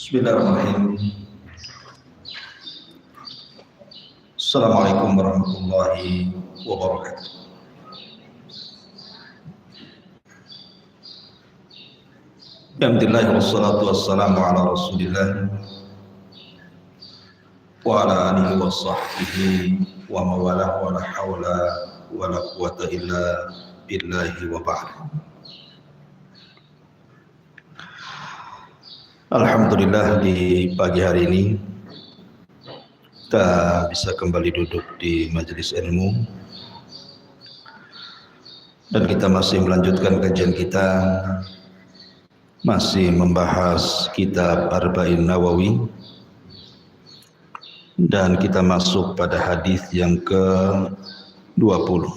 Bismillahirrahmanirrahim. Assalamualaikum warahmatullahi wabarakatuh. Alhamdulillah wassalatu wassalamu ala Rasulillah wa ala alihi wa sahbihi wa mawalah wa la hawla wa la quwwata illa billahi wa ba'd. Alhamdulillah di pagi hari ini kita bisa kembali duduk di majelis ilmu dan kita masih melanjutkan kajian kita, masih membahas kitab Arba'in Nawawi dan kita masuk pada hadis yang ke-20.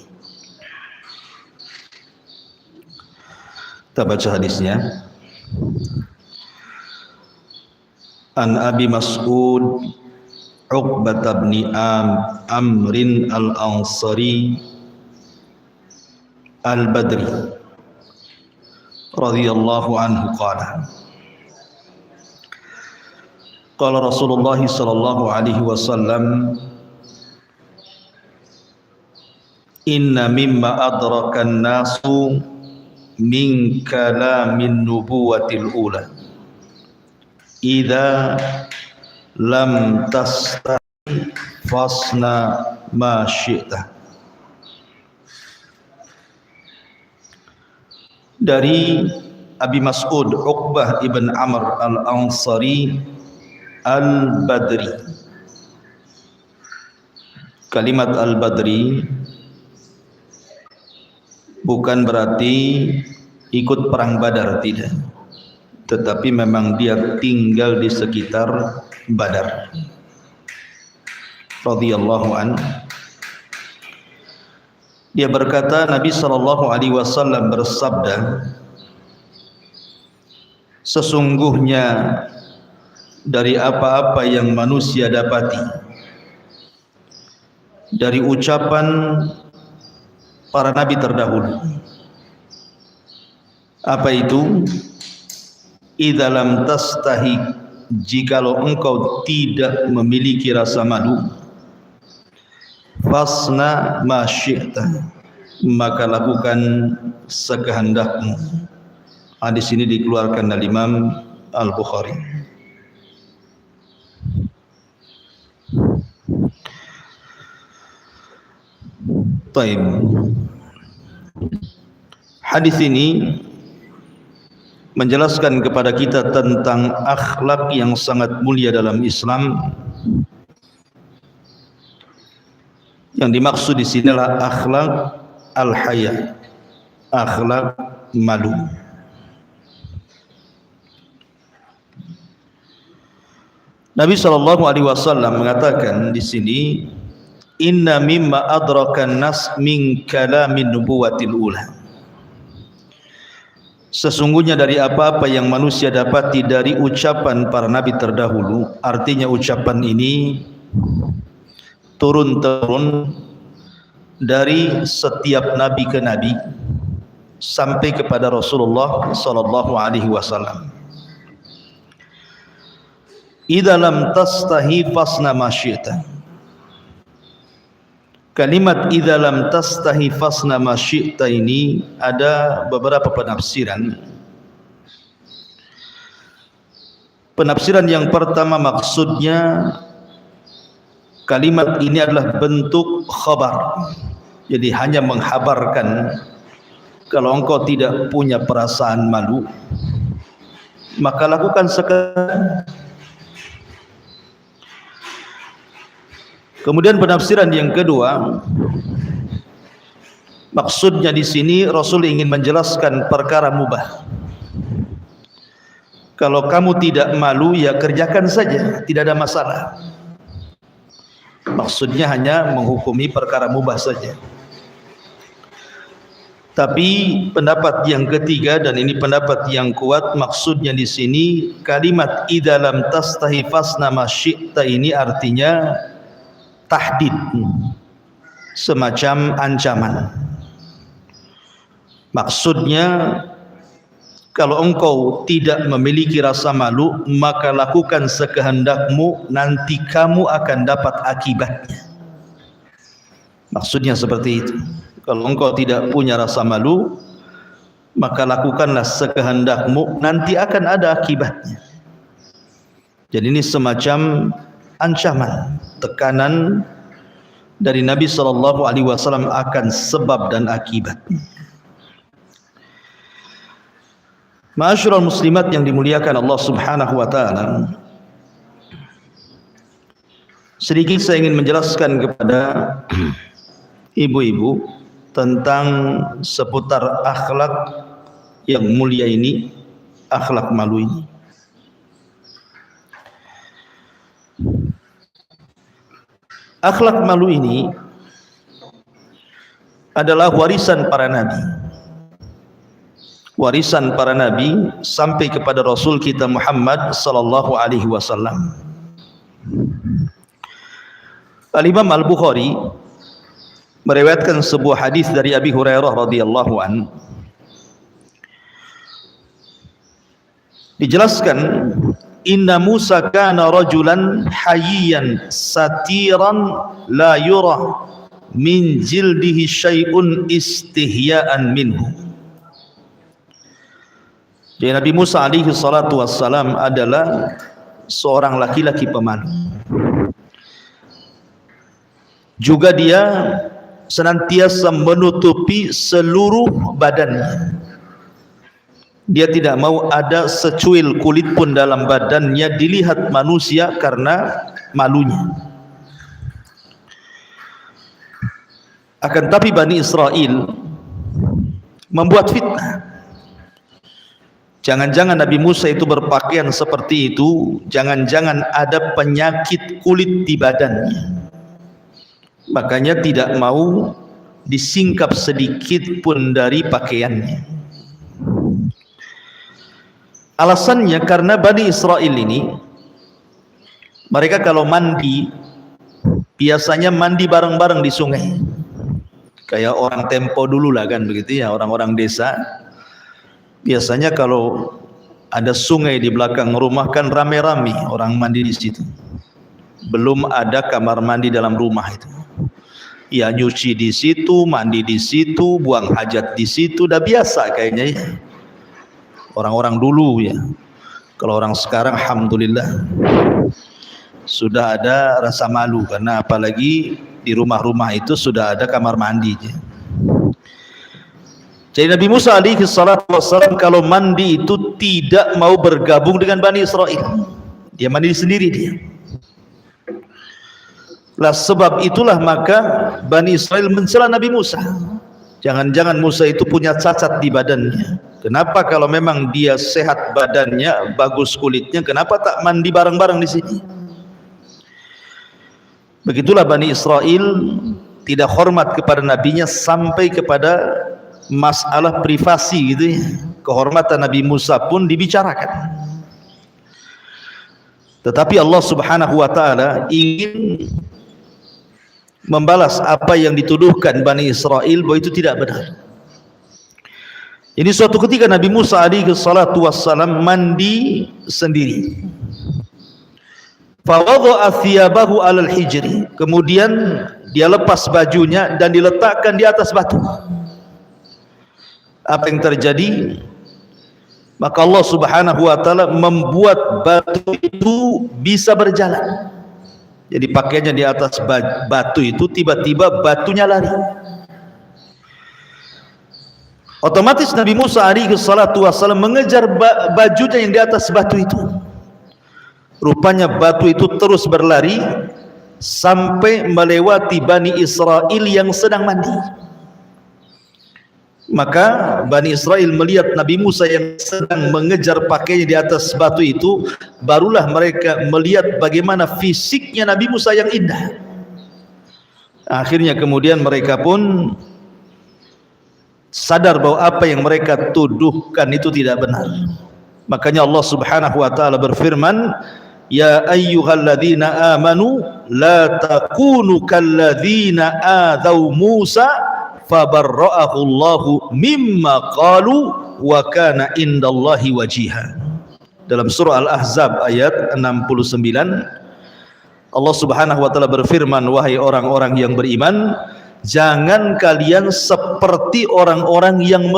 Kita baca hadisnya. An Abi Mas'ud Uqbah bin Amrin al-Ansari al-Badri radhiyallahu anhu qala qala Rasulullah sallallahu alaihi wasallam inna mimma adrakan nasu min kalamin nubuwatil ula idza lam tastahi fasna ma syi'ta. Dari Abi Mas'ud Uqbah ibn Amr al-Ansari al-Badri. Kalimat al-Badri bukan berarti ikut perang Badar, tidak, tetapi memang dia tinggal di sekitar Badar radhiyallahu an. Dia berkata, Nabi sallallahu alaihi wasallam bersabda, sesungguhnya dari apa-apa yang manusia dapati dari ucapan para nabi terdahulu, apa itu? Idza lam tastahi, jikalau engkau tidak memiliki rasa malu, fasna ma syi'ta, maka lakukan sekehendakmu. Hadis ini dikeluarkan oleh Imam Al-Bukhari. Baik. Hadis ini menjelaskan kepada kita tentang akhlak yang sangat mulia dalam Islam. Yang dimaksud di sinilah akhlak al-haya, akhlak malu. Nabi sallallahu alaihi wasallam mengatakan di sini, inna mimma adrakan nas min kalamin nubuwatil ula. Sesungguhnya dari apa-apa yang manusia dapati dari ucapan para nabi terdahulu, artinya ucapan ini turun-temurun dari setiap nabi ke nabi sampai kepada Rasulullah sallallahu alaihi wasallam. Idza lam tastahi fasna ma syi'ta. Kalimat idza lam tastahi fasna ma syi'ta ini ada beberapa penafsiran. Penafsiran yang pertama, maksudnya kalimat ini adalah bentuk khabar. Jadi hanya menghabarkan kalau engkau tidak punya perasaan malu, maka lakukan sekarang. Kemudian penafsiran yang kedua, maksudnya di sini Rasul ingin menjelaskan perkara mubah. Kalau kamu tidak malu, ya kerjakan saja, tidak ada masalah. Maksudnya hanya menghukumi perkara mubah saja. Tapi pendapat yang ketiga, dan ini pendapat yang kuat, maksudnya di sini kalimat idza lam tastahi fasna ma syi'ta ini artinya tahdid, semacam ancaman. Maksudnya kalau engkau tidak memiliki rasa malu, maka lakukan sekehendakmu, nanti kamu akan dapat akibatnya. Maksudnya seperti itu. Kalau engkau tidak punya rasa malu, maka lakukanlah sekehendakmu, nanti akan ada akibatnya. Jadi ini semacam ancaman, tekanan dari Nabi SAW akan sebab dan akibat. Ma'asyiral muslimat yang dimuliakan Allah Subhanahu wa taala, sedikit saya ingin menjelaskan kepada ibu-ibu tentang seputar akhlak yang mulia ini, akhlak malu ini. Akhlak malu ini adalah warisan para nabi. Warisan para nabi sampai kepada Rasul kita Muhammad sallallahu alaihi wasallam. Al-Imam Al-Bukhari meriwayatkan sebuah hadis dari Abi Hurairah radhiyallahu an. Dijelaskan, inna Musa kana rajulan hayyan satiran la yura min jildihi syai'un istihya'an minhu. Jadi Nabi Musa alaihi salatu wassalam adalah seorang laki-laki pemalu. Juga dia senantiasa menutupi seluruh badannya. Dia tidak mau ada secuil kulit pun dalam badannya dilihat manusia karena malunya. Akan tapi Bani Israel membuat fitnah. Jangan-jangan Nabi Musa itu berpakaian seperti itu, jangan-jangan ada penyakit kulit di badannya. Makanya tidak mau disingkap sedikit pun dari pakaiannya. Alasannya karena Bani Israel ini, mereka kalau mandi biasanya mandi bareng-bareng di sungai. Kayak orang tempo dulu lah kan begitu ya, orang-orang desa. Biasanya kalau ada sungai di belakang rumah kan rame-rame orang mandi di situ. Belum ada kamar mandi dalam rumah itu. Ya nyuci di situ, mandi di situ, buang hajat di situ, udah biasa kayaknya ya. Orang-orang dulu ya. Kalau orang sekarang alhamdulillah sudah ada rasa malu, karena apalagi di rumah-rumah itu sudah ada kamar mandi. Jadi Nabi Musa alaihi salatu wassalam kalau mandi itu tidak mau bergabung dengan Bani Israel. Dia mandi sendiri dia. Lah sebab itulah maka Bani Israel mencela Nabi Musa. Jangan-jangan Musa itu punya cacat di badannya. Kenapa kalau memang dia sehat badannya, bagus kulitnya, kenapa tak mandi bareng-bareng di sini? Begitulah Bani Israel tidak hormat kepada nabinya sampai kepada masalah privasi gitu ya. Kehormatan Nabi Musa pun dibicarakan. Tetapi Allah Subhanahu wa taala ingin membalas apa yang dituduhkan Bani Israel bahwa itu tidak benar. Ini suatu ketika Nabi Musa alaihi salatu wassalam mandi sendiri. Fa wadha'a thiyabahu 'alal hijri. Kemudian dia lepas bajunya dan diletakkan di atas batu. Apa yang terjadi? Maka Allah Subhanahu wa taala membuat batu itu bisa berjalan. Jadi pakainya di atas batu itu, tiba-tiba batunya lari. Otomatis Nabi Musa alaihi salatu wassalam mengejar bajunya yang di atas batu itu. Rupanya batu itu terus berlari sampai melewati Bani Israel yang sedang mandi. Maka Bani Israel melihat Nabi Musa yang sedang mengejar pakainya di atas batu itu, barulah mereka melihat bagaimana fisiknya Nabi Musa yang indah. Akhirnya kemudian mereka pun sadar bahwa apa yang mereka tuduhkan itu tidak benar. Makanya Allah Subhanahu wa taala berfirman, ya ayyuhalladzina amanu la takunu kalladzina adzau Musa fabarra'ahu Allahu mimma qalu wa kana indallahi wajiha. Dalam surah Al-Ahzab ayat 69, Allah Subhanahu wa taala berfirman, wahai orang-orang yang beriman, jangan kalian seperti orang-orang yang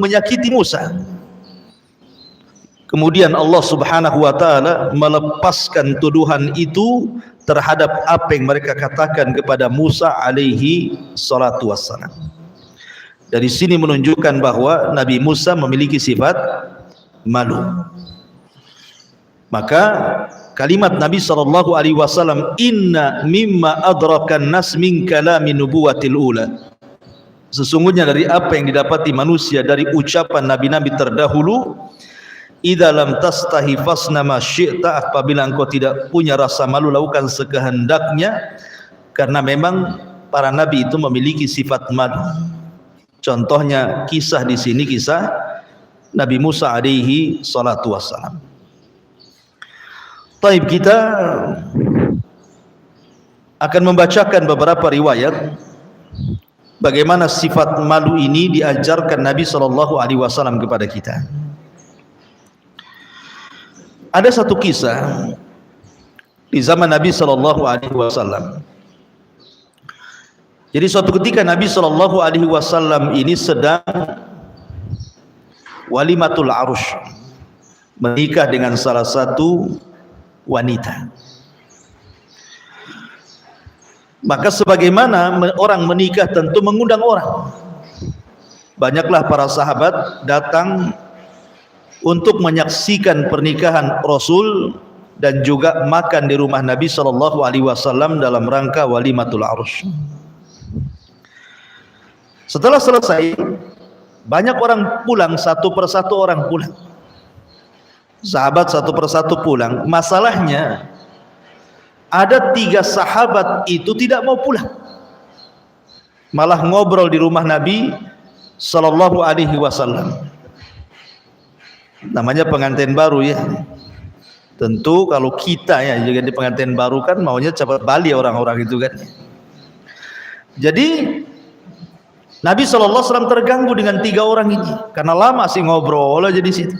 menyakiti Musa. Kemudian Allah Subhanahu wa taala melepaskan tuduhan itu terhadap apa yang mereka katakan kepada Musa alaihi salatu wassalam. Dari sini menunjukkan bahwa Nabi Musa memiliki sifat malu. Maka kalimat Nabi sallallahu alaihi wasallam, inna mimma adrakan nas min kalami nubuwatil ula, sesungguhnya dari apa yang didapati manusia dari ucapan nabi-nabi terdahulu, idza lam tastahi fasna ma syi'ta, apabila engkau tidak punya rasa malu lakukan sekehendaknya, karena memang para nabi itu memiliki sifat malu. Contohnya kisah di sini kisah Nabi Musa alaihi salatu wassalam. Taib, kita akan membacakan beberapa riwayat bagaimana sifat malu ini diajarkan Nabi sallallahu alaihi wasallam kepada kita. Ada satu kisah di zaman Nabi sallallahu alaihi wasallam. Jadi suatu ketika Nabi sallallahu alaihi wasallam ini sedang walimatul arus, menikah dengan salah satu wanita. Maka sebagaimana orang menikah tentu mengundang orang, banyaklah para sahabat datang untuk menyaksikan pernikahan Rasul dan juga makan di rumah Nabi sallallahu alaihi wasallam dalam rangka walimatul arus. Setelah selesai, banyak orang pulang, satu persatu orang pulang. Sahabat satu persatu pulang. Masalahnya ada 3 sahabat itu tidak mau pulang, malah ngobrol di rumah Nabi sallallahu alaihi wasallam. Namanya pengantin baru ya. Tentu kalau kita ya juga di pengantin baru kan maunya cepat balik orang-orang itu kan. Jadi Nabi sallallahu alaihi wasallam terganggu dengan 3 orang ini karena lama sih ngobrol aja di situ.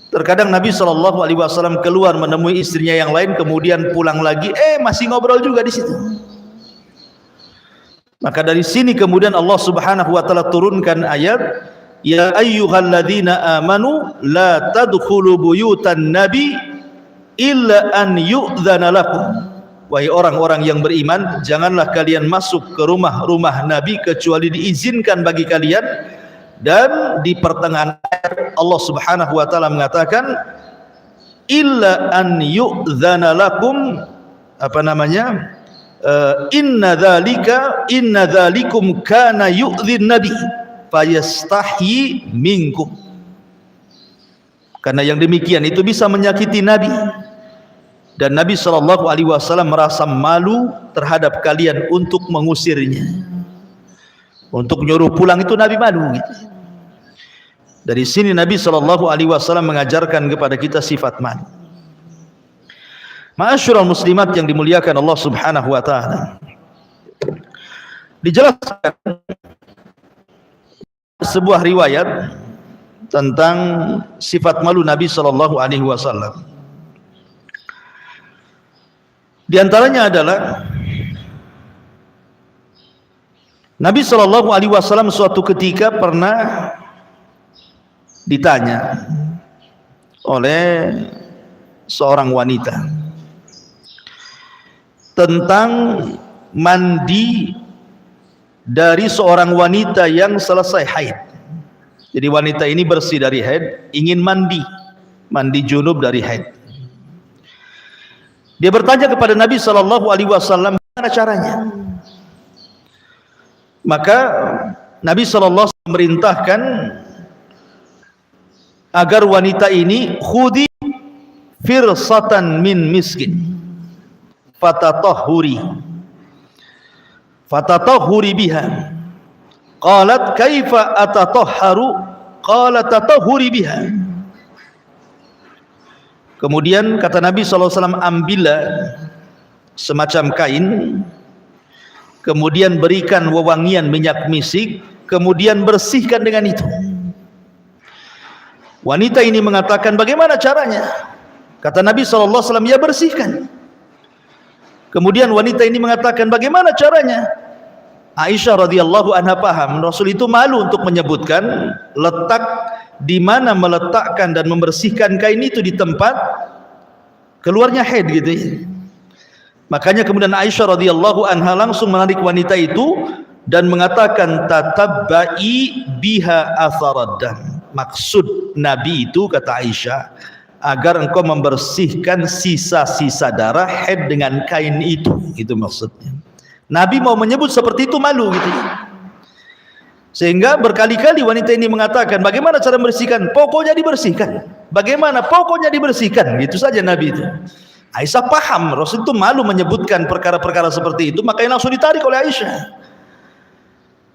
Terkadang Nabi sallallahu alaihi wasallam keluar menemui istrinya yang lain, kemudian pulang lagi, masih ngobrol juga di situ. Maka dari sini kemudian Allah Subhanahu wa taala turunkan ayat, ya ayyuhalladzina amanu la tadkhulu buyutan nabi illa an yu'dzana lakum. Wahai orang-orang yang beriman, janganlah kalian masuk ke rumah-rumah Nabi kecuali diizinkan bagi kalian. Dan di pertengahan ayat Allah Subhanahu wa taala mengatakan illa an yu'dzana lakum, inna dzalikum kana yu'dzin nabi fayastahyi minkum. Karena yang demikian itu bisa menyakiti Nabi, dan Nabi sallallahu alaihi wasallam merasa malu terhadap kalian untuk mengusirnya. Untuk nyuruh pulang itu Nabi malu gitu. Dari sini Nabi sallallahu alaihi wasallam mengajarkan kepada kita sifat malu. Ma'asyiral muslimat yang dimuliakan Allah Subhanahu wa taala. Dijelaskan sebuah riwayat tentang sifat malu Nabi sallallahu alaihi wasallam. Di antaranya adalah Nabi sallallahu alaihi wasallam suatu ketika pernah ditanya oleh seorang wanita tentang mandi dari seorang wanita yang selesai haid. Jadi wanita ini bersih dari haid, ingin mandi junub dari haid. Dia bertanya kepada Nabi sallallahu alaihi wasallam, bagaimana caranya? Maka Nabi sallallahu alaihi wasallam memerintahkan agar wanita ini khudi firsatan min miskin fatatahhuri biha. Qalat kaifa atatahharu? Qala tatahhuri biha. Kemudian kata Nabi sallallahu alaihi wasallam, ambillah semacam kain, kemudian berikan wewangian minyak misik, kemudian bersihkan dengan itu. Wanita ini mengatakan, bagaimana caranya? Kata Nabi SAW, ya bersihkan. Kemudian wanita ini mengatakan, bagaimana caranya? Aisyah radhiyallahu anha paham, Rasul itu malu untuk menyebutkan letak di mana meletakkan dan membersihkan kain itu di tempat keluarnya haid gitu ya. Makanya kemudian Aisyah radhiyallahu anha langsung menarik wanita itu dan mengatakan, tatabba'i biha atharad dam. Maksud Nabi itu, kata Aisyah, agar engkau membersihkan sisa-sisa darah haid dengan kain itu. Itu maksudnya. Nabi mau menyebut seperti itu malu gitu ya. Sehingga berkali-kali wanita ini mengatakan, bagaimana cara membersihkan? Pokoknya dibersihkan. Bagaimana? Pokoknya dibersihkan. Gitu saja Nabi itu. Aisyah paham Rasul itu malu menyebutkan perkara-perkara seperti itu, makanya langsung ditarik oleh Aisyah.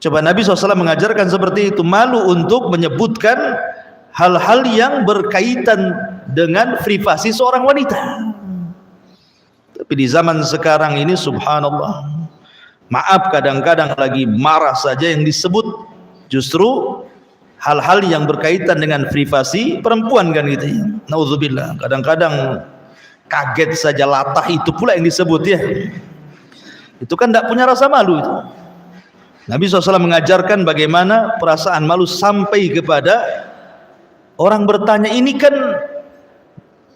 Coba Nabi SAW mengajarkan seperti itu, malu untuk menyebutkan hal-hal yang berkaitan dengan privasi seorang wanita. Tapi di zaman sekarang ini subhanallah, maaf kadang-kadang lagi marah saja yang disebut justru hal-hal yang berkaitan dengan privasi perempuan kan gitu ya. Nauzubillah, kadang-kadang kaget saja, latah itu pula yang disebut ya. Itu kan tidak punya rasa malu itu. Nabi SAW mengajarkan bagaimana perasaan malu sampai kepada orang bertanya, ini kan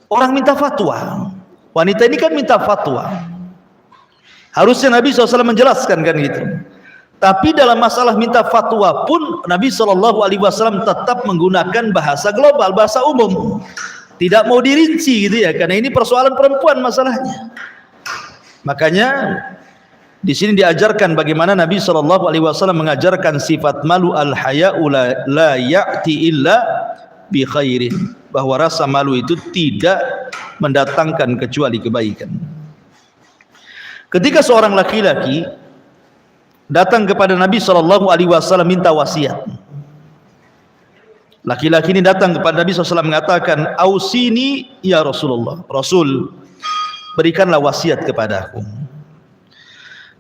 orang minta fatwa, wanita ini kan minta fatwa. Harusnya Nabi SAW menjelaskan kan gitu. Tapi dalam masalah minta fatwa pun Nabi SAW tetap menggunakan bahasa global, bahasa umum. Tidak mau dirinci gitu ya, karena ini persoalan perempuan masalahnya. Makanya di sini diajarkan bagaimana Nabi SAW mengajarkan sifat malu, al-haya'u la ya'ti illa bi khairin, bahwa rasa malu itu tidak mendatangkan kecuali kebaikan. Ketika seorang laki-laki datang kepada Nabi SAW minta wasiat, laki-laki ini datang kepada Nabi SAW mengatakan, ausini ya Rasulullah, Rasul berikanlah wasiat kepadaku.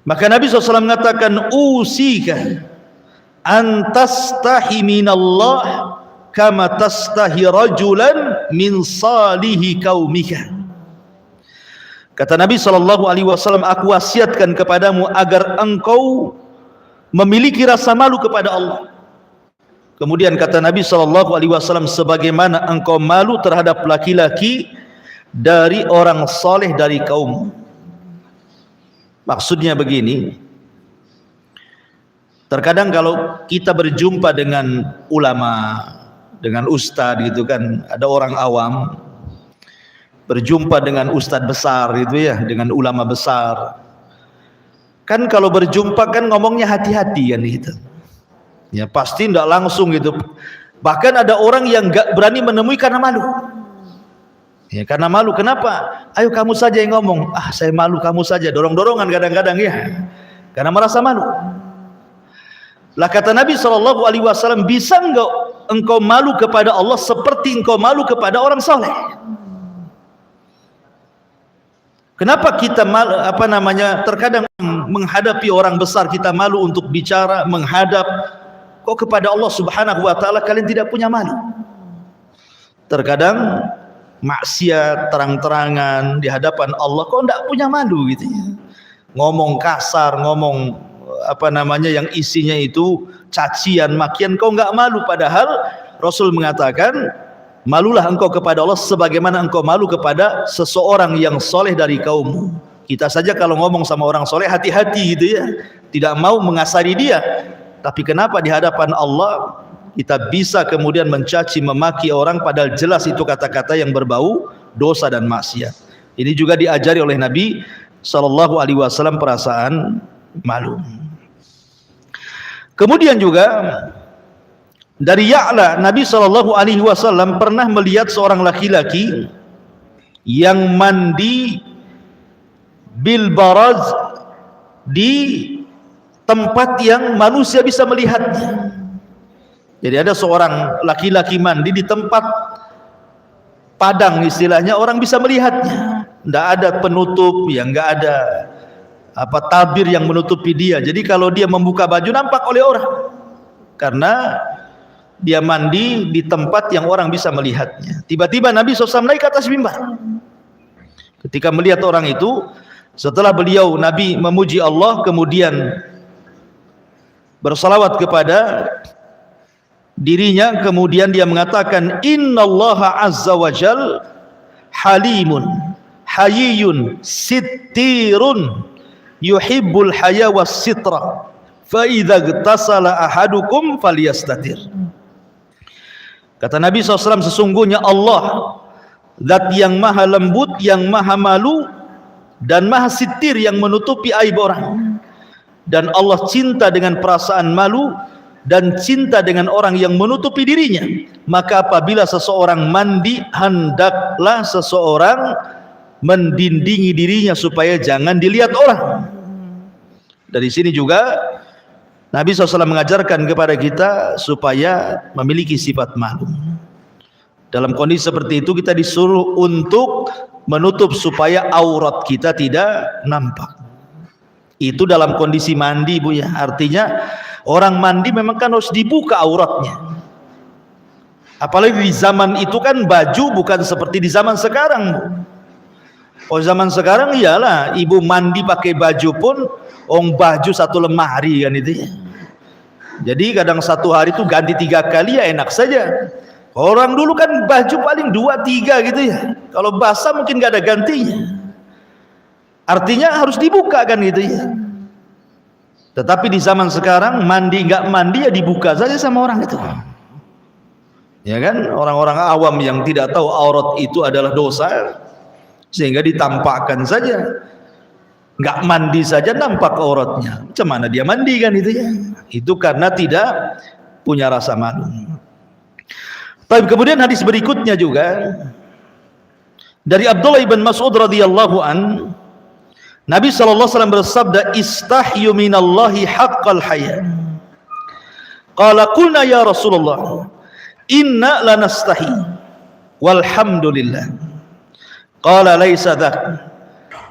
Maka Nabi SAW mengatakan, usika antastahi minallah kama tastahi rajulan min salihi kaumika. Kata Nabi SAW, aku wasiatkan kepadamu agar engkau memiliki rasa malu kepada Allah. Kemudian kata Nabi SAW, sebagaimana engkau malu terhadap laki-laki dari orang soleh dari kaum. Maksudnya begini, terkadang kalau kita berjumpa dengan ulama, dengan ustadz gitu kan, ada orang awam berjumpa dengan ustadz besar gitu ya, dengan ulama besar. Kan kalau berjumpa kan ngomongnya hati-hati kan gitu. Ya pasti tidak langsung gitu. Bahkan ada orang yang gak berani menemui karena malu. Ya karena malu. Kenapa? Ayo kamu saja yang ngomong. Ah saya malu, kamu saja. Dorong-dorongan kadang-kadang ya. Karena merasa malu. Lah kata Nabi SAW, bisa enggak engkau malu kepada Allah seperti engkau malu kepada orang soleh? Kenapa kita malu, terkadang menghadapi orang besar kita malu untuk bicara, menghadap. Kok kepada Allah Subhanahu wa ta'ala kalian tidak punya malu? Terkadang maksiat terang-terangan di hadapan Allah kok tidak punya malu gitu ya. Ngomong kasar, ngomong yang isinya itu cacian, makian, kau enggak malu. Padahal Rasul mengatakan, malulah engkau kepada Allah sebagaimana engkau malu kepada seseorang yang soleh dari kaummu. Kita saja kalau ngomong sama orang soleh hati-hati gitu ya, tidak mau mengasari dia. Tapi kenapa di hadapan Allah kita bisa kemudian mencaci, memaki orang padahal jelas itu kata-kata yang berbau dosa dan maksiat. Ini juga diajari oleh Nabi SAW perasaan malu. Kemudian juga dari Ya'la, Nabi SAW pernah melihat seorang laki-laki yang mandi bil baraz di tempat yang manusia bisa melihatnya. Jadi ada seorang laki-laki mandi di tempat padang istilahnya, orang bisa melihatnya. Tidak ada penutup, ya enggak ada tabir yang menutupi dia. Jadi kalau dia membuka baju nampak oleh orang, karena dia mandi di tempat yang orang bisa melihatnya. Tiba-tiba Nabi SAW naik ke atas mimbar. Ketika melihat orang itu, setelah beliau Nabi memuji Allah, kemudian bersalawat kepada dirinya, kemudian dia mengatakan, innallaha azza wa jal halimun hayyun sittirun yuhibbul haya was sitra fa idza igtasala ahadukum falyastatir. Kata Nabi SAW, sesungguhnya Allah zat yang maha lembut, yang maha malu dan maha sitir, yang menutupi aib orang. Dan Allah cinta dengan perasaan malu dan cinta dengan orang yang menutupi dirinya. Maka apabila seseorang mandi, hendaklah seseorang mendindingi dirinya supaya jangan dilihat orang. Dari sini juga Nabi SAW mengajarkan kepada kita supaya memiliki sifat malu. Dalam kondisi seperti itu kita disuruh untuk menutup supaya aurat kita tidak nampak. Itu dalam kondisi mandi, Bu, ya. Artinya orang mandi memang kan harus dibuka auratnya. Apalagi di zaman itu kan baju bukan seperti di zaman sekarang, Bu. Oh, zaman sekarang iyalah ibu mandi pakai baju pun baju satu lemari kan itu ya. Jadi kadang satu hari itu ganti 3 kali ya enak saja. Orang dulu kan baju paling 2-3 gitu ya. Kalau basah mungkin gak ada gantinya. Artinya harus dibuka kan gitu ya. Tetapi di zaman sekarang mandi nggak mandi ya dibuka saja sama orang itu. Ya kan, orang-orang awam yang tidak tahu aurat itu adalah dosa, sehingga ditampakkan saja. Nggak mandi saja nampak auratnya. Macam mana dia mandi kan itu ya? Itu karena tidak punya rasa malu. Tapi kemudian hadis berikutnya juga dari Abdullah ibn Mas'ud radhiyallahu an, Nabi SAW bersabda, istahyu minallahi haqqal haya. Qala qulna ya Rasulullah, inna lanastahi walhamdulillah. Qala laysa dhak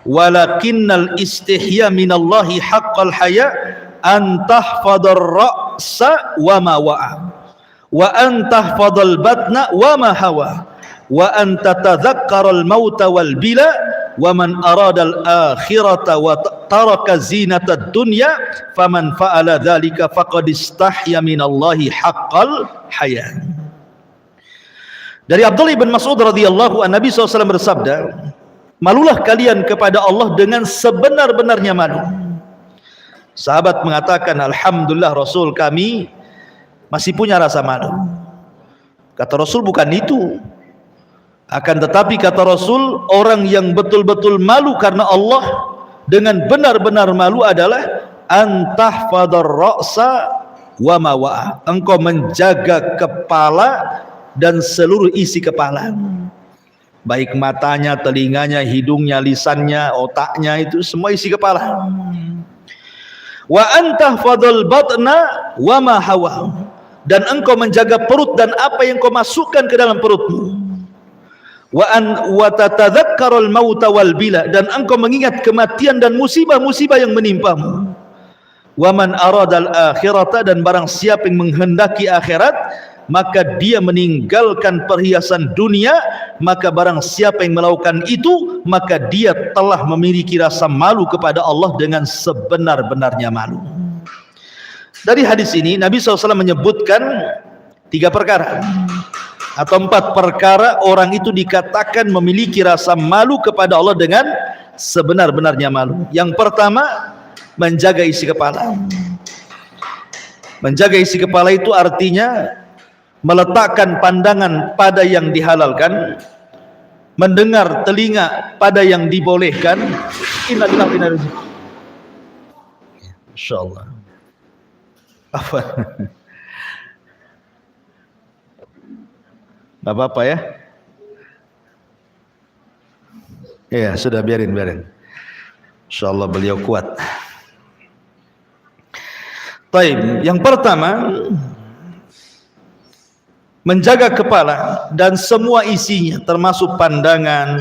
walakinnal istihya minallahi haqqal haya an tahfadar ra'sa wa ma wa'a wa an tahfadal batna wa ma hawa wa an tatadhakkaral mauta wal bila wa man aradal akhirata wa taraka zinatad dunya faman fa'ala dzalika faqad istahya minallahi haqqal haya. Dari Abdullah bin Mas'ud radhiyallahu anhu, Nabi SAW bersabda, malulah kalian kepada Allah dengan sebenar-benarnya malu. Sahabat mengatakan, alhamdulillah Rasul, kami masih punya rasa malu. Kata Rasul, bukan itu. Akan tetapi kata Rasul, orang yang betul-betul malu karena Allah dengan benar-benar malu adalah antahfadar ra'sa wa ma wa'a. Engkau menjaga kepala dan seluruh isi kepala, baik matanya, telinganya, hidungnya, lisannya, otaknya, itu semua isi kepala. Wa antahfadal batna wa ma hawa, dan engkau menjaga perut dan apa yang kau masukkan ke dalam perutmu. Wa tatadzakkarul mauta wal bila, dan engkau mengingat kematian dan musibah-musibah yang menimpamu. Wa man aradal akhirata, dan barang siapa yang menghendaki akhirat maka dia meninggalkan perhiasan dunia. Maka barang siapa yang melakukan itu maka dia telah memiliki rasa malu kepada Allah dengan sebenar-benarnya malu. Dari hadis ini Nabi SAW menyebutkan 3 perkara atau 4 perkara orang itu dikatakan memiliki rasa malu kepada Allah dengan sebenar-benarnya malu. Yang pertama, menjaga isi kepala. Menjaga isi kepala itu artinya meletakkan pandangan pada yang dihalalkan, mendengar telinga pada yang dibolehkan. Innalillahi wa inna ilaihi raji'un. Insyaallah. Apa? Enggak apa-apa ya? Ya, sudah, biarin. Insyaallah beliau kuat. Baik, yang pertama, menjaga kepala dan semua isinya, termasuk pandangan,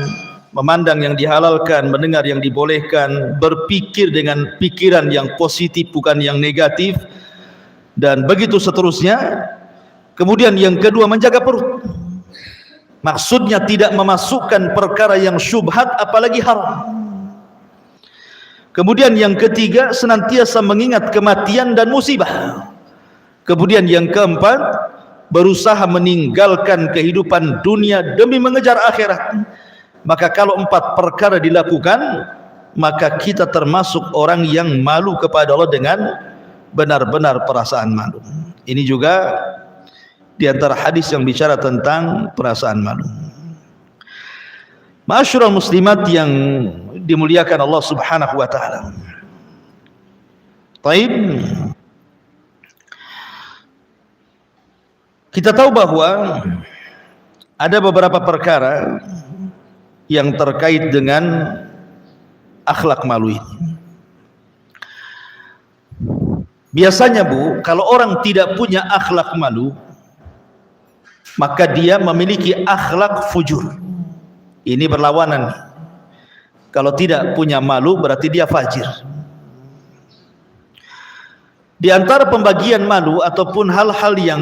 memandang yang dihalalkan, mendengar yang dibolehkan, berpikir dengan pikiran yang positif bukan yang negatif, dan begitu seterusnya. Kemudian yang kedua, menjaga perut. Maksudnya tidak memasukkan perkara yang syubhat apalagi haram. Kemudian yang ketiga, senantiasa mengingat kematian dan musibah. Kemudian yang keempat, berusaha meninggalkan kehidupan dunia demi mengejar akhirat. Maka kalau 4 perkara dilakukan, maka kita termasuk orang yang malu kepada Allah dengan benar-benar perasaan malu. Ini juga di antara hadis yang bicara tentang perasaan malu. Ma'asyiral muslimat yang dimuliakan Allah Subhanahu wa taala. Baik. Kita tahu bahwa ada beberapa perkara yang terkait dengan akhlak malu ini. Biasanya Bu, kalau orang tidak punya akhlak malu, maka dia memiliki akhlak fujur. Ini berlawanan. Kalau tidak punya malu berarti dia fajir. Di antara pembagian malu ataupun hal-hal yang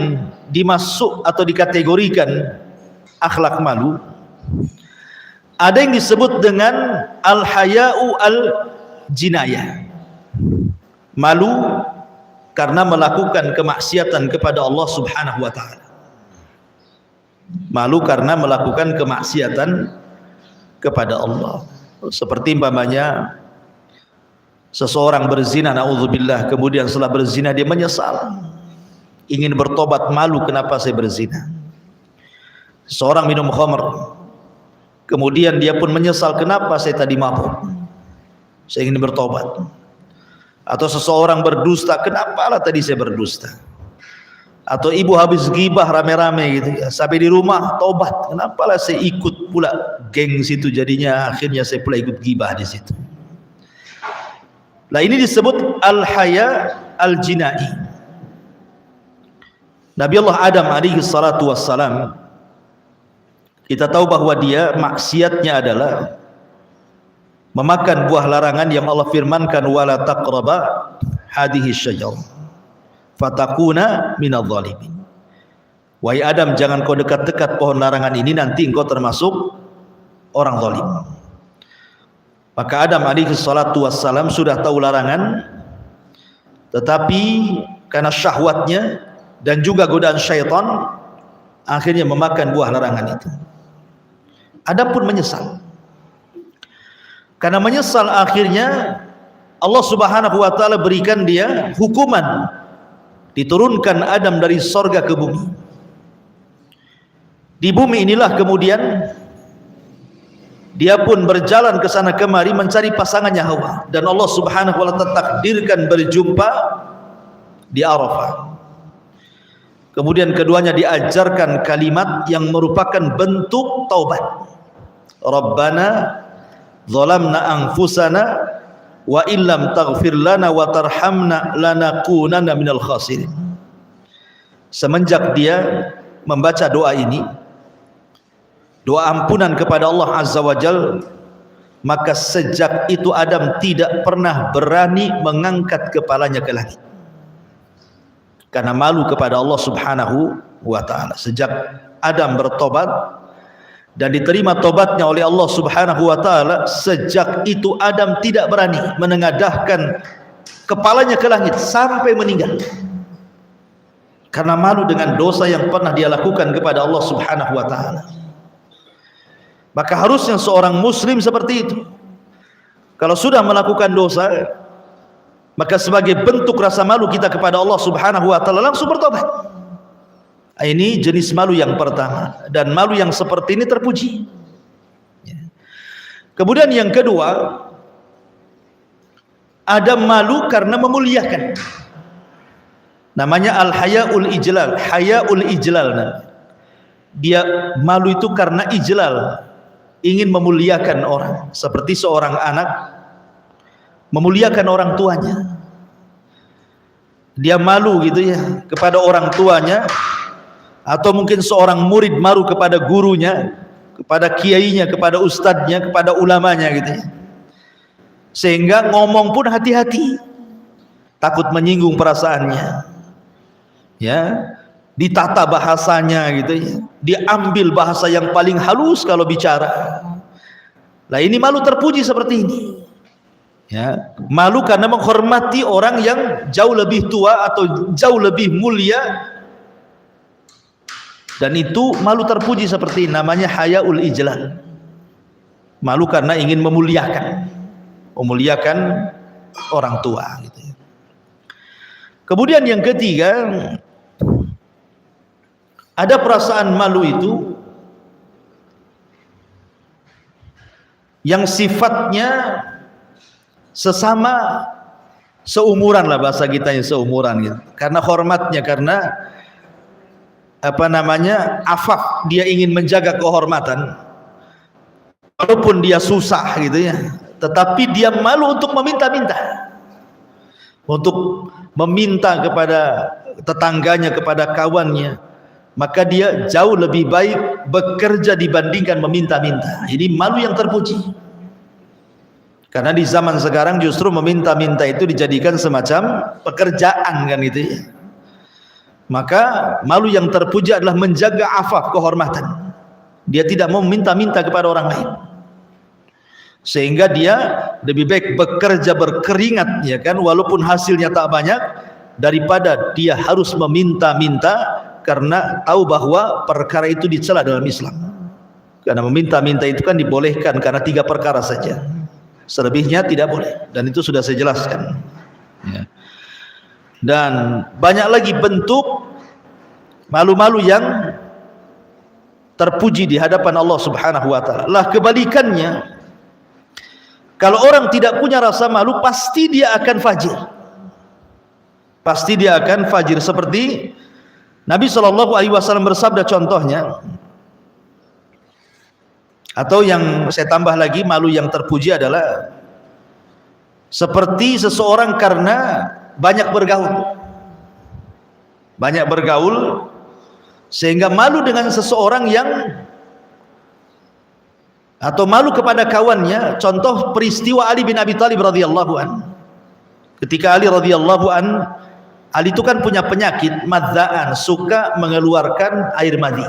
dimasuk atau dikategorikan akhlak malu, ada yang disebut dengan al-haya'u al-jinayah. Malu karena melakukan kemaksiatan kepada Allah Subhanahu wa taala. Malu karena melakukan kemaksiatan kepada Allah. Seperti umpamanya seseorang berzina, naudzubillah, kemudian setelah berzina dia menyesal, ingin bertobat, malu kenapa saya berzina. Seseorang minum khamr, kemudian dia pun menyesal, kenapa saya tadi mabuk, saya ingin bertobat. Atau seseorang berdusta, kenapalah tadi saya berdusta. Atau ibu habis gibah rame-rame gitu ya, sampai di rumah tobat, kenapalah saya ikut pula geng situ, jadinya akhirnya saya pula ikut gibah di situ. Nah ini disebut al-haya al-jinai. Nabi Allah Adam alaihi salatu wassalam, kita tahu bahwa dia maksiatnya adalah memakan buah larangan yang Allah firmankan, wala taqraba hadhihi syajarah fatakuna minadh dhalimin. Wahai Adam, jangan kau dekat-dekat pohon larangan ini, nanti engkau termasuk orang zalim. Maka Adam alaihi salatu wassalam sudah tahu larangan, tetapi karena syahwatnya dan juga godaan syaitan, akhirnya memakan buah larangan itu. Adam pun menyesal. Karena menyesal, akhirnya Allah Subhanahu wa taala berikan dia hukuman, diturunkan Adam dari sorga ke bumi. Di bumi inilah kemudian dia pun berjalan ke sana kemari mencari pasangannya Hawa, dan Allah Subhanahu wa taala takdirkan berjumpa di Arafah. Kemudian keduanya diajarkan kalimat yang merupakan bentuk taubat. Rabbana zalamna anfusana wa illam taghfir lana wa tarhamna lanakunanna minal khasirin. Semenjak dia membaca doa ini, doa ampunan kepada Allah Azza wa Jal, maka sejak itu Adam tidak pernah berani mengangkat kepalanya ke langit karena malu kepada Allah Subhanahu wa taala. Sejak Adam bertobat dan diterima tobatnya oleh Allah Subhanahu wa taala, sejak itu Adam tidak berani menengadahkan kepalanya ke langit sampai meninggal karena malu dengan dosa yang pernah dia lakukan kepada Allah Subhanahu wa taala. Maka harusnya seorang muslim seperti itu, kalau sudah melakukan dosa, maka sebagai bentuk rasa malu kita kepada Allah Subhanahu wa taala langsung bertobat. Ini jenis malu yang pertama, dan malu yang seperti ini terpuji. Kemudian yang kedua, ada malu karena memuliakan. Namanya al-haya'ul ijlal, haya'ul ijlal. Dia malu itu karena ijlal, ingin memuliakan orang, seperti seorang anak memuliakan orang tuanya. Dia malu gitu ya kepada orang tuanya, atau mungkin seorang murid malu kepada gurunya, kepada kiainya, kepada ustadznya, kepada ulamanya gitu ya. Sehingga ngomong pun hati-hati, takut menyinggung perasaannya. Ya, ditata bahasanya gitu ya. Diambil bahasa yang paling halus kalau bicara. Lah ini malu terpuji seperti ini. Ya, malu karena menghormati orang yang jauh lebih tua atau jauh lebih mulia, dan itu malu terpuji seperti ini, namanya hayaul ijlal. Malu karena ingin memuliakan orang tua gitu ya. Kemudian yang ketiga, ada perasaan malu itu yang sifatnya sesama, seumuran lah bahasa kita yang seumuran gitu. Karena hormatnya, karena afaf, dia ingin menjaga kehormatan walaupun dia susah gitu ya, tetapi dia malu untuk meminta-minta, untuk meminta kepada tetangganya, kepada kawannya. Maka dia jauh lebih baik bekerja dibandingkan meminta-minta. Ini malu yang terpuji. Karena di zaman sekarang justru meminta-minta itu dijadikan semacam pekerjaan kan gitu ya. Maka malu yang terpuji adalah menjaga afaf, kehormatan. Dia tidak mau minta-minta kepada orang lain. Sehingga dia lebih baik bekerja berkeringat ya kan, walaupun hasilnya tak banyak, daripada dia harus meminta-minta karena tahu bahwa perkara itu dicela dalam Islam. Karena meminta-minta itu kan dibolehkan karena 3 perkara saja. Selebihnya tidak boleh, dan itu sudah saya jelaskan ya. Dan banyak lagi bentuk malu-malu yang terpuji di hadapan Allah Subhanahu wa taala. Lah kebalikannya, kalau orang tidak punya rasa malu, pasti dia akan fajir. Pasti dia akan fajir. Seperti Nabi SAW bersabda contohnya, atau yang saya tambah lagi, malu yang terpuji adalah seperti seseorang karena banyak bergaul sehingga malu dengan seseorang yang, atau malu kepada kawannya. Contoh peristiwa Ali bin Abi Thalib radhiyallahu an. Ketika Ali radhiyallahu an, Ali itu kan punya penyakit madzaan, suka mengeluarkan air madhi.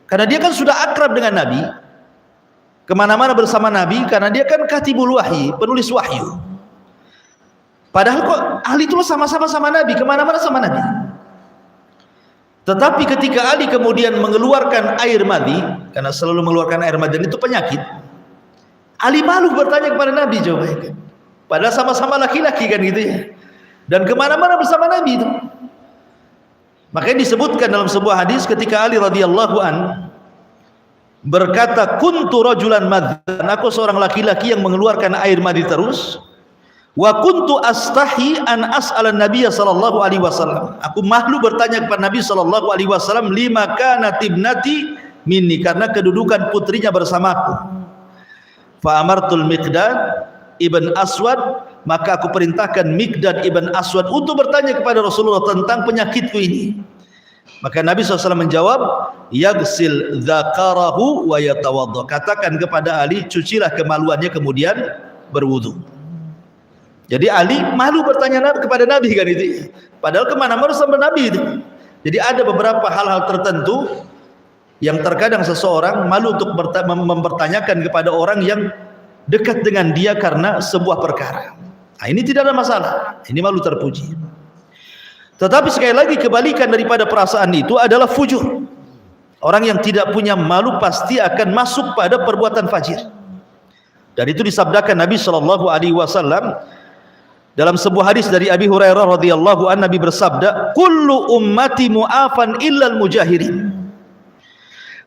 Karena dia kan sudah akrab dengan Nabi, kemana-mana bersama Nabi, karena dia kan katibul wahyi, penulis wahyu. Padahal kok Ali itu sama-sama sama Nabi, kemana-mana sama Nabi. Tetapi ketika Ali kemudian mengeluarkan air madhi, karena selalu mengeluarkan air madhi, dan itu penyakit, Ali malu bertanya kepada Nabi, coba kan. Padahal sama-sama laki-laki kan gitu ya, dan kemana-mana bersama Nabi itu. Makanya disebutkan dalam sebuah hadis ketika Ali radhiyallahu an berkata, kuntu rajulan madzan, aku seorang laki-laki yang mengeluarkan air madi terus, wa kuntu astahi an as'alan nabiyya sallallahu alaihi wasallam, aku malu bertanya kepada Nabi sallallahu alaihi wasallam, lima kanat ibnati minni, karena kedudukan putrinya bersamaku. Fa amartul Miqdad ibn Aswad, maka aku perintahkan Miqdad ibn Aswad untuk bertanya kepada Rasulullah tentang penyakitku ini. Maka Nabi SAW menjawab, yaghsil dzakarahu wa yatawadda, katakan kepada Ali, cucilah kemaluannya kemudian berwudu. Jadi Ali malu bertanya kepada Nabi kan itu, padahal kemana-mana sama Nabi itu. Jadi ada beberapa hal-hal tertentu yang terkadang seseorang malu untuk mempertanyakan kepada orang yang dekat dengan dia karena sebuah perkara. Nah, ini tidak ada masalah, ini malu terpuji. Tetapi sekali lagi, kebalikan daripada perasaan itu adalah fujur. Orang yang tidak punya malu pasti akan masuk pada perbuatan fajir. Dan itu disabdakan Nabi SAW dalam sebuah hadis dari Abi Hurairah radhiyallahu anhu. Nabi bersabda, kullu ummati mu'afan illal mujahirin,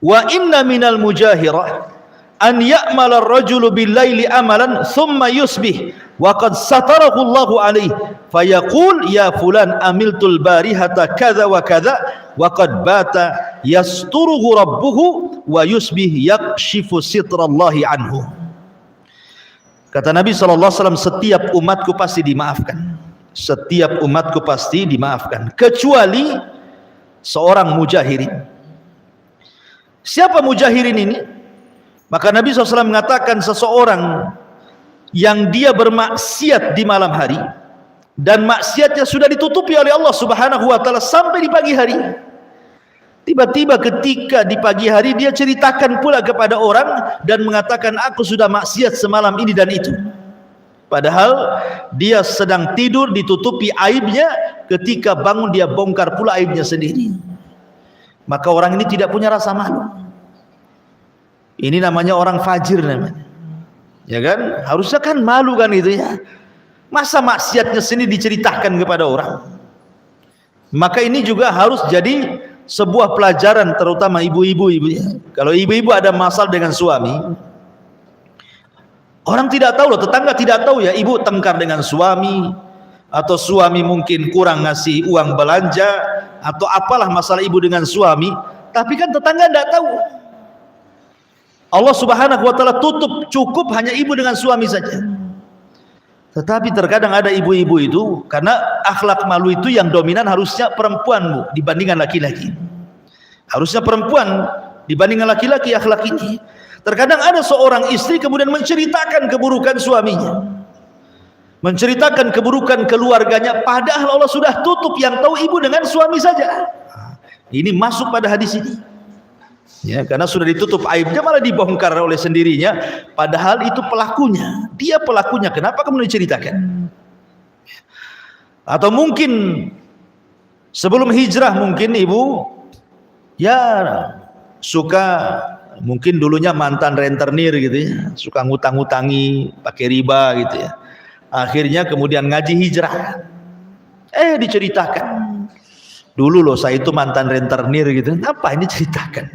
wa inna minal mujahirah an ya'mala ar-rajulu bil-laili amalan thumma yusbih wa qad satarahu Allahu alaihi fayaqul ya fulan amiltul barihata kadza wa kadza wa qad bata yasturuhu rabbuhu wa yusbih yakshifu sitrallahi anhu. Kata Nabi SAW, setiap umatku pasti dimaafkan, setiap umatku pasti dimaafkan, kecuali seorang mujahirin. Siapa mujahirin ini? Maka Nabi SAW mengatakan seseorang yang dia bermaksiat di malam hari dan maksiatnya sudah ditutupi oleh Allah Subhanahu wa taala sampai di pagi hari. Tiba-tiba ketika di pagi hari dia ceritakan pula kepada orang dan mengatakan, aku sudah maksiat semalam ini dan itu. Padahal dia sedang tidur ditutupi aibnya, ketika bangun dia bongkar pula aibnya sendiri. Maka orang ini tidak punya rasa malu. Ini namanya orang fajir namanya. Ya kan? Harusnya kan malu kan itu ya. Masa maksiatnya sendiri diceritakan kepada orang. Maka ini juga harus jadi sebuah pelajaran, terutama ibu-ibu ya. Kalau ibu-ibu ada masalah dengan suami, orang tidak tahu loh, tetangga tidak tahu ya, ibu tengkar dengan suami, atau suami mungkin kurang ngasih uang belanja, atau apalah masalah ibu dengan suami, tapi kan tetangga tidak tahu. Allah Subhanahu wa taala tutup, cukup hanya ibu dengan suami saja. Tetapi terkadang ada ibu-ibu itu, karena akhlak malu itu yang dominan harusnya perempuanmu dibandingkan laki-laki. Harusnya perempuan dibandingkan laki-laki akhlak ini. Terkadang ada seorang istri kemudian menceritakan keburukan suaminya, menceritakan keburukan keluarganya, padahal Allah sudah tutup, yang tahu ibu dengan suami saja. Ini masuk pada hadis ini. Ya, karena sudah ditutup aibnya malah dibongkar oleh sendirinya, padahal itu pelakunya, dia pelakunya, kenapa kamu diceritakan? Atau mungkin sebelum hijrah mungkin ibu ya suka, mungkin dulunya mantan rentenir gitu ya, suka ngutang-ngutangi pakai riba gitu ya, akhirnya kemudian ngaji hijrah, diceritakan, dulu loh saya itu mantan rentenir gitu. Apa ini ceritakan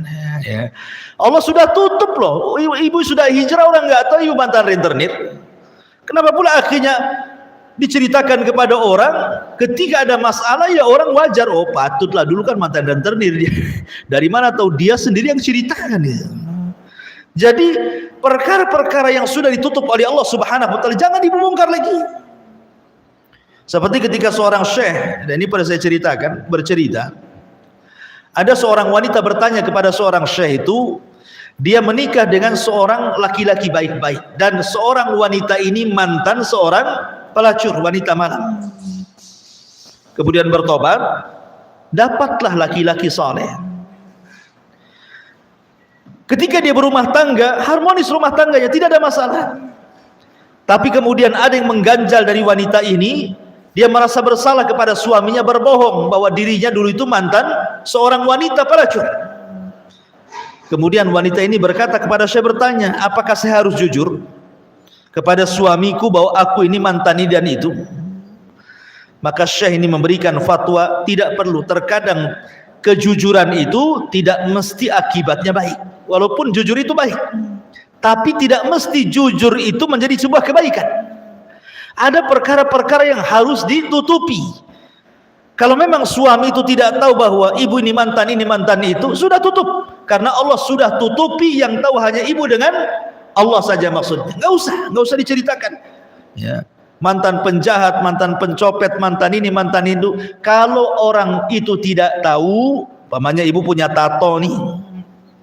ya. Allah sudah tutup loh, ibu sudah hijrah, orang nggak tahu ibu mantan rentenir. Kenapa pula akhirnya diceritakan kepada orang? Ketika ada masalah ya orang wajar, oh patutlah, dulu kan mantan rentenir dia. Dari mana tahu, dia sendiri yang ceritakan ya. Jadi perkara-perkara yang sudah ditutup oleh Allah Subhanahu wa taala jangan dibongkar lagi. Seperti ketika seorang syekh, dan ini pernah saya ceritakan, bercerita, ada seorang wanita bertanya kepada seorang syekh itu, dia menikah dengan seorang laki-laki baik-baik, dan seorang wanita ini mantan seorang pelacur, wanita malam. Kemudian bertobat, dapatlah laki-laki saleh. Ketika dia berumah tangga, harmonis rumah tangganya, tidak ada masalah. Tapi kemudian ada yang mengganjal dari wanita ini. Dia merasa bersalah kepada suaminya, berbohong bahwa dirinya dulu itu mantan seorang wanita pelacur. Kemudian wanita ini berkata kepada saya, bertanya, apakah saya harus jujur kepada suamiku bahwa aku ini mantan ini dan itu? Maka syekh ini memberikan fatwa, tidak perlu. Terkadang kejujuran itu tidak mesti akibatnya baik. Walaupun jujur itu baik, tapi tidak mesti jujur itu menjadi sebuah kebaikan. Ada perkara-perkara yang harus ditutupi. Kalau memang suami itu tidak tahu bahwa ibu ini mantan itu, sudah tutup. Karena Allah sudah tutupi, yang tahu hanya ibu dengan Allah saja maksudnya. Nggak usah diceritakan. Ya. Mantan penjahat, mantan pencopet, mantan ini, mantan itu. Kalau orang itu tidak tahu, umpamanya ibu punya tato nih,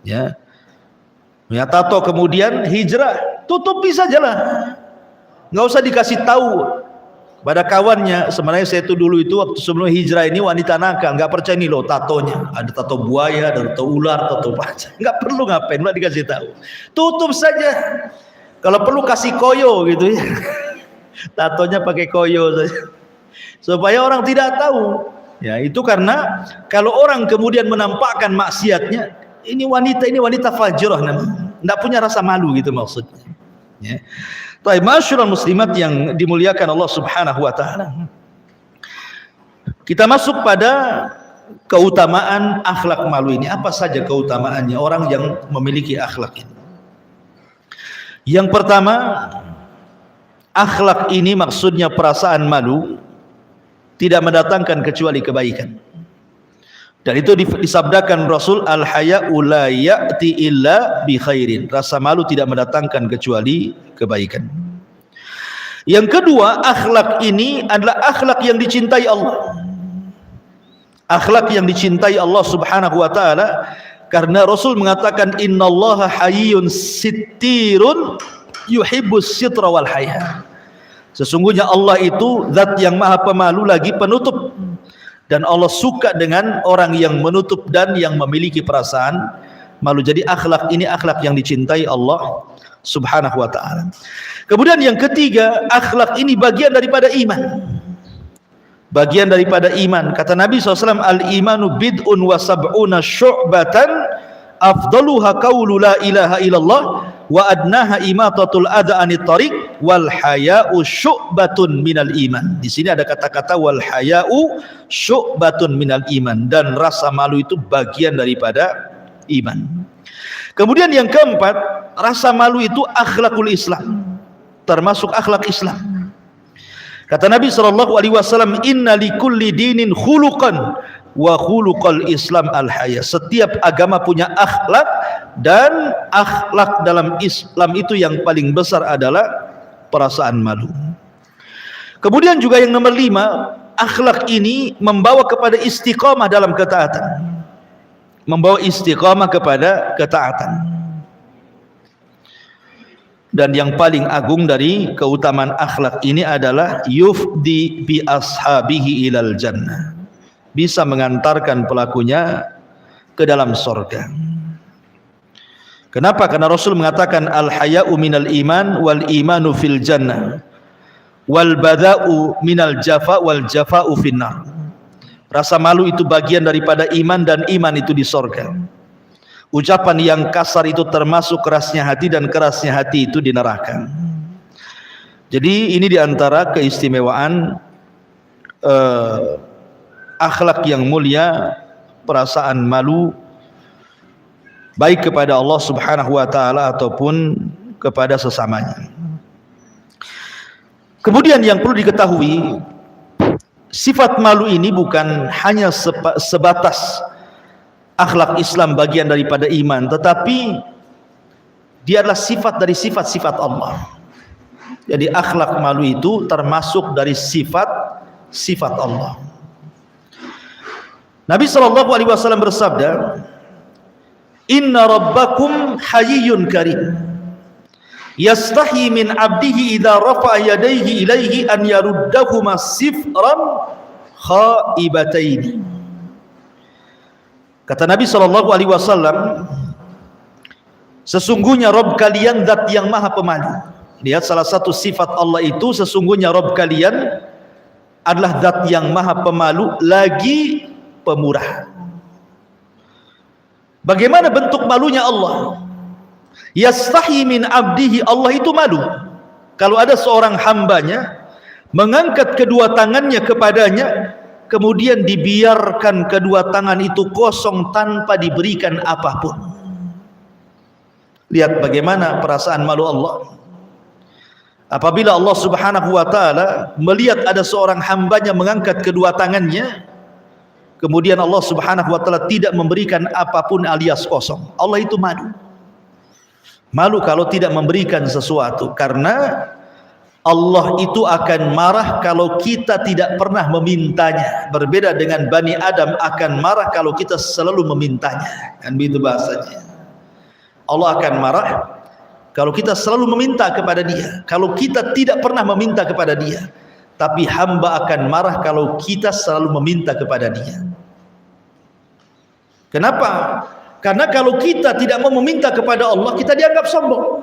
ya, punya tato kemudian hijrah, tutupi sajalah. Nggak usah dikasih tahu pada kawannya. Sebenarnya saya itu dulu itu waktu sebelum hijrah ini wanita nakal, nggak percaya nih loh tatonya, ada tato buaya, ada tato ular, tato baca. Nggak perlu, ngapain lah dikasih tahu, tutup saja. Kalau perlu kasih koyo gitu ya, tatonya pakai koyo saja, supaya orang tidak tahu. Ya itu karena kalau orang kemudian menampakkan maksiatnya, ini wanita fajirah namanya, nggak punya rasa malu gitu maksudnya. Ya. Baik, masyarul muslimat yang dimuliakan Allah Subhanahu wa taala. Kita masuk pada keutamaan akhlak malu ini. Apa saja keutamaannya orang yang memiliki akhlak ini? Yang pertama, akhlak ini maksudnya perasaan malu tidak mendatangkan kecuali kebaikan. Dan itu disabdakan Rasul, al-haya'u la ya'ti illa bi khairin. Rasa malu tidak mendatangkan kecuali kebaikan. Yang kedua, akhlak ini adalah akhlak yang dicintai Allah. akhlak yang dicintai Allah Subhanahu wa taala, karena Rasul mengatakan innallaha hayyun sittirun yuhibbus sitra wal haya. Sesungguhnya Allah itu zat yang maha pemalu lagi penutup, dan Allah suka dengan orang yang menutup dan yang memiliki perasaan malu. Jadi akhlak ini akhlak yang dicintai Allah Subhanahu wa taala. Kemudian yang ketiga, akhlak ini bagian daripada iman. Bagian daripada iman. Kata Nabi SAW, al-imanu bid'un wa sab'una syu'batan afdaluha qawlu la ilaha illallah wa adnaha imatatul adha anit tariq wal haya'u syu'batun minal iman. Di sini ada kata-kata wal haya'u syu'batun minal iman, dan rasa malu itu bagian daripada iman. Kemudian yang keempat, rasa malu itu akhlakul Islam, termasuk akhlak Islam. Kata Nabi SAW, inna likulli dinin khuluqan wa khuluqal Islam al-haya. Setiap agama punya akhlak, dan akhlak dalam Islam itu yang paling besar adalah perasaan malu. Kemudian juga yang nomor 5, akhlak ini membawa kepada istiqamah dalam ketaatan. Membawa istiqamah kepada ketaatan. Dan yang paling agung dari keutamaan akhlak ini adalah yufdi bi ashabihi ilal jannah, bisa mengantarkan pelakunya ke dalam surga. Kenapa? Karena Rasul mengatakan al haya'u minal iman wal imanu fil jannah wal bada'u minal jafa wal jafa'u finnar. Rasa malu itu bagian daripada iman, dan iman itu di surga. Ucapan yang kasar itu termasuk kerasnya hati, dan kerasnya hati itu di neraka. Jadi ini diantara keistimewaan akhlak yang mulia, perasaan malu, baik kepada Allah Subhanahu wa taala ataupun kepada sesamanya. Kemudian yang perlu diketahui, sifat malu ini bukan hanya sebatas akhlak Islam bagian daripada iman, tetapi dia adalah sifat dari sifat-sifat Allah. Jadi akhlak malu itu termasuk dari sifat Allah. Nabi SAW bersabda, inna rabbakum hayyun karim yastahi min abdihi idza rafa'a yadayhi ilaihi an yaruddahuma sifran khaibataini. Kata Nabi SAW, sesungguhnya Rabb kalian zat yang maha pemalu. Lihat salah satu sifat Allah itu, sesungguhnya Rabb kalian adalah zat yang maha pemalu lagi pemurah. Bagaimana bentuk malunya Allah? Yastahi min abdihi, Allah itu malu kalau ada seorang hambanya mengangkat kedua tangannya kepadanya, kemudian dibiarkan kedua tangan itu kosong tanpa diberikan apapun. Lihat bagaimana perasaan malu Allah. Apabila Allah Subhanahu wa taala melihat ada seorang hambanya mengangkat kedua tangannya, kemudian Allah Subhanahu wa taala tidak memberikan apapun alias kosong, Allah itu malu. Malu kalau tidak memberikan sesuatu, karena Allah itu akan marah kalau kita tidak pernah memintanya. Berbeda dengan Bani Adam akan marah kalau kita selalu memintanya. Kan begitu bahasanya. Allah akan marah kalau kita selalu meminta kepada Dia, kalau kita tidak pernah meminta kepada Dia. Tapi hamba akan marah kalau kita selalu meminta kepada Dia. Kenapa? Karena kalau kita tidak mau meminta kepada Allah, kita dianggap sombong.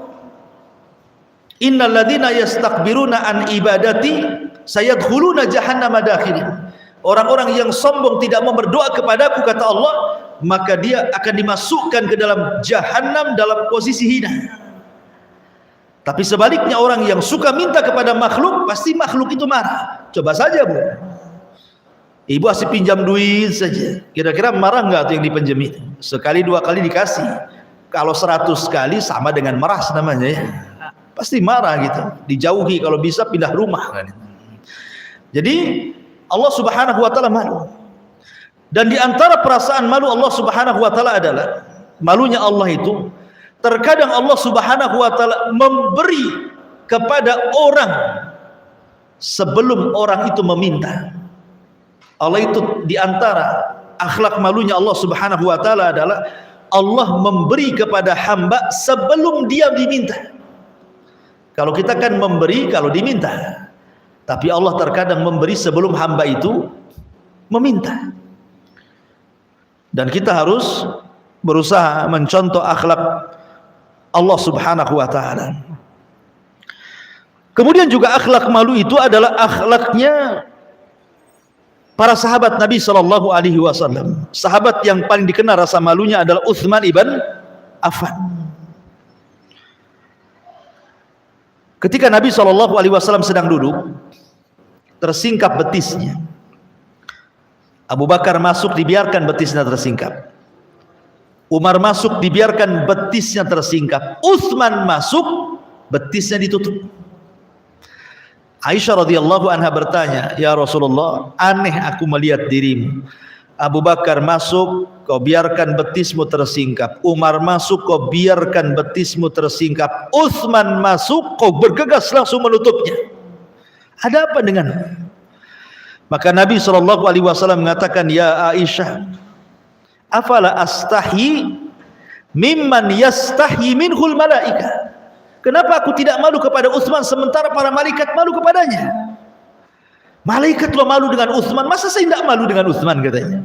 Innal ladzina yastakbiruna an ibadati sayadkhuluna jahannama dakhirin. Orang-orang yang sombong tidak mau berdoa kepadaku, kata Allah, maka dia akan dimasukkan ke dalam jahanam dalam posisi hina. Tapi sebaliknya, orang yang suka minta kepada makhluk, pasti makhluk itu marah. Coba saja, Bu. Ibu asih pinjam duit saja, kira-kira marah enggak tuh yang dipinjam itu? Sekali dua kali dikasih. Kalau 100 kali sama dengan marah namanya ya. Pasti marah gitu, dijauhi, kalau bisa pindah rumah. Jadi Allah Subhanahu wa taala malu. Dan di antara perasaan malu Allah Subhanahu wa taala adalah malunya Allah itu, terkadang Allah Subhanahu wa taala memberi kepada orang sebelum orang itu meminta. Allah itu di antara akhlak malunya Allah Subhanahu wa taala adalah Allah memberi kepada hamba sebelum dia diminta. Kalau kita kan memberi kalau diminta, tapi Allah terkadang memberi sebelum hamba itu meminta. Dan kita harus berusaha mencontoh akhlak Allah Subhanahu wa taala. Kemudian juga akhlak malu itu adalah akhlaknya para sahabat Nabi sallallahu alaihi wasallam. Sahabat yang paling dikenal rasa malunya adalah Utsman ibn Affan. Ketika Nabi sallallahu alaihi wasallam sedang duduk, tersingkap betisnya. Abu Bakar masuk, dibiarkan betisnya tersingkap. Umar masuk, dibiarkan betisnya tersingkap. Utsman masuk, betisnya ditutup. Aisyah radhiyallahu anha bertanya, "Ya Rasulullah, aneh aku melihat dirimu. Abu Bakar masuk, kau biarkan betismu tersingkap. Umar masuk, kau biarkan betismu tersingkap. Utsman masuk, kau bergegas langsung menutupnya. Ada apa denganmu?" Maka Nabi SAW mengatakan, "Ya Aisyah, afala astahi mimman yastahi minhul malaika." Kenapa aku tidak malu kepada Utsman sementara para malaikat malu kepadanya? Malaikat lo malu dengan Utsman, masa saya tidak malu dengan Utsman, katanya.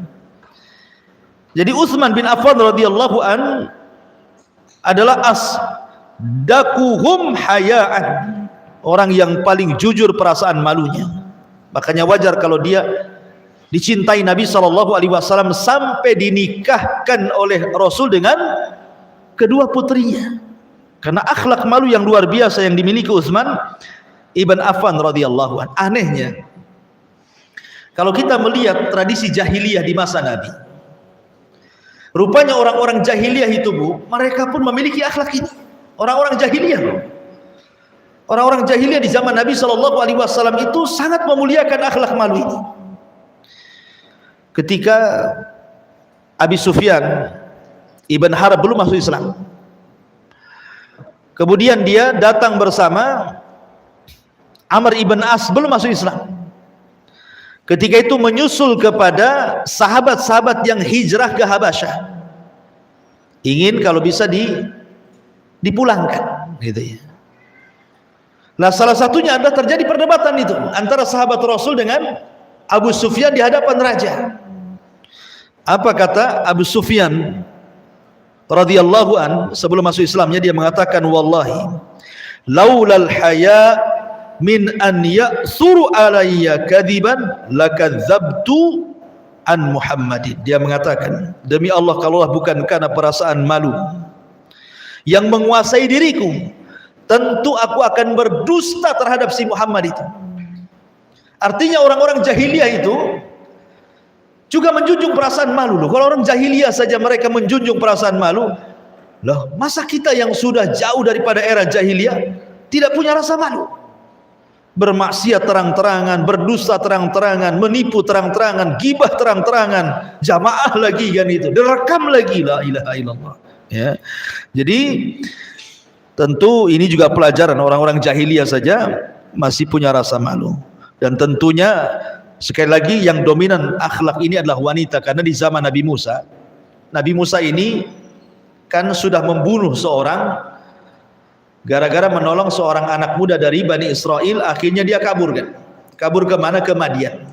Jadi Utsman bin Affan radhiyallahu an adalah asdaquhum hayaan, orang yang paling jujur perasaan malunya. Makanya wajar kalau dia dicintai Nabi SAW sampai dinikahkan oleh Rasul dengan kedua putrinya. Karena akhlak malu yang luar biasa yang dimiliki Utsman ibn Affan radhiyallahu an. Anehnya, kalau kita melihat tradisi jahiliyah di masa Nabi, rupanya orang-orang jahiliyah itu, Bu, mereka pun memiliki akhlak ini. Orang-orang jahiliyah, Bu. Orang-orang jahiliyah di zaman Nabi SAW itu sangat memuliakan akhlak malu ini. Ketika Abi Sufyan ibn Harb belum masuk Islam, kemudian dia datang bersama Amr ibn As, belum masuk Islam. Ketika itu menyusul kepada sahabat-sahabat yang hijrah ke Habasyah, ingin kalau bisa dipulangkan, gitu ya. Nah, salah satunya adalah terjadi perdebatan itu antara sahabat Rasul dengan Abu Sufyan di hadapan raja. Apa kata Abu Sufyan radhiyallahu an sebelum masuk Islamnya? Dia mengatakan, "Wallahi laulal haya min an ya'suru alayya kadiban lakadzabtu an Muhammadin." Dia mengatakan, demi Allah, kalaulah bukan karena perasaan malu yang menguasai diriku, tentu aku akan berdusta terhadap si Muhammad itu. Artinya orang-orang jahiliyah itu juga menjunjung perasaan malu loh. Kalau orang jahiliyah saja mereka menjunjung perasaan malu, loh, masa kita yang sudah jauh daripada era jahiliyah tidak punya rasa malu? Bermaksiat terang-terangan, berdusta terang-terangan, menipu terang-terangan, gibah terang-terangan, jamaah lagi kan itu, direkam lagi, la ilaha illallah. Ya. Jadi tentu ini juga pelajaran, orang-orang jahiliyah saja masih punya rasa malu. Dan tentunya sekali lagi yang dominan akhlak ini adalah wanita, karena di zaman Nabi Musa ini kan sudah membunuh seorang gara-gara menolong seorang anak muda dari Bani Israel. Akhirnya dia kabur kan? Kabur kemana? Ke Madian.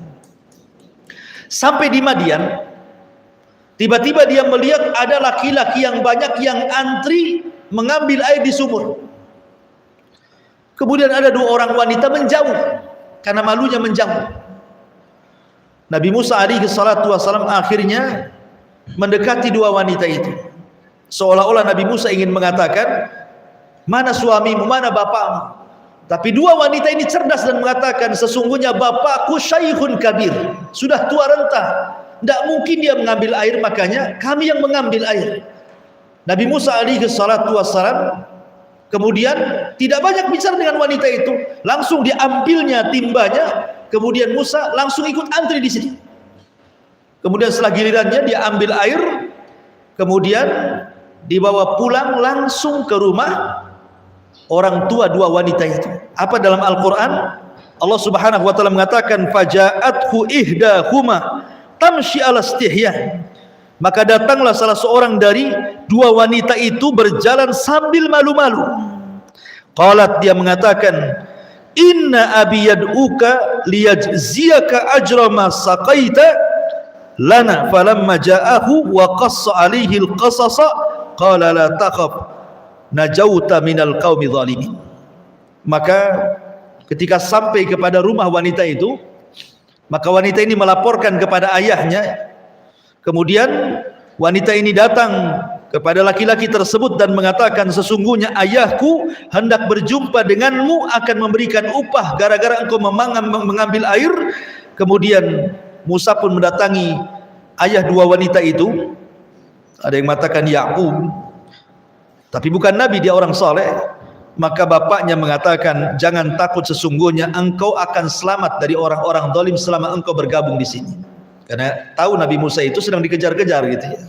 Sampai di Madian, tiba-tiba dia melihat ada laki-laki yang banyak yang antri mengambil air di sumur. Kemudian ada dua orang wanita menjauh karena malunya menjauh. Nabi Musa alaihi salatu wasallam akhirnya mendekati dua wanita itu, seolah-olah Nabi Musa ingin mengatakan, "Mana suamimu, mana bapakmu?" Tapi dua wanita ini cerdas dan mengatakan, "Sesungguhnya bapakku syaikhun kabir, sudah tua renta, tidak mungkin dia mengambil air, makanya kami yang mengambil air." Nabi Musa alaihi salatu wassalam kemudian tidak banyak bicara dengan wanita itu, langsung diambilnya timbanya. Kemudian Musa langsung ikut antri di sini. Kemudian setelah gilirannya dia ambil air, kemudian dibawa pulang langsung ke rumah orang tua dua wanita itu. Apa dalam Al-Quran? Allah Subhanahu wa taala mengatakan, "Faja'athu ihdahuma tamshi ala istihya. Maka datanglah salah seorang dari dua wanita itu berjalan sambil malu-malu. Qalat, dia mengatakan, inna abi yad'uka liyajziyaka ajra ma saqaita lana, falamma ja'ahu wa qassa alaihi al-qasasa qala la takhaf najauta minal qaumi zalimin. Maka ketika sampai kepada rumah wanita itu, maka wanita ini melaporkan kepada ayahnya. Kemudian wanita ini datang kepada laki-laki tersebut dan mengatakan, sesungguhnya ayahku hendak berjumpa denganmu, akan memberikan upah gara-gara engkau mengambil air. Kemudian Musa pun mendatangi ayah dua wanita itu. Ada yang mengatakan Ya'qub, tapi bukan nabi, dia orang saleh. Maka bapaknya mengatakan, jangan takut, sesungguhnya engkau akan selamat dari orang-orang zalim selama engkau bergabung di sini. Karena tahu Nabi Musa itu sedang dikejar-kejar gitu ya.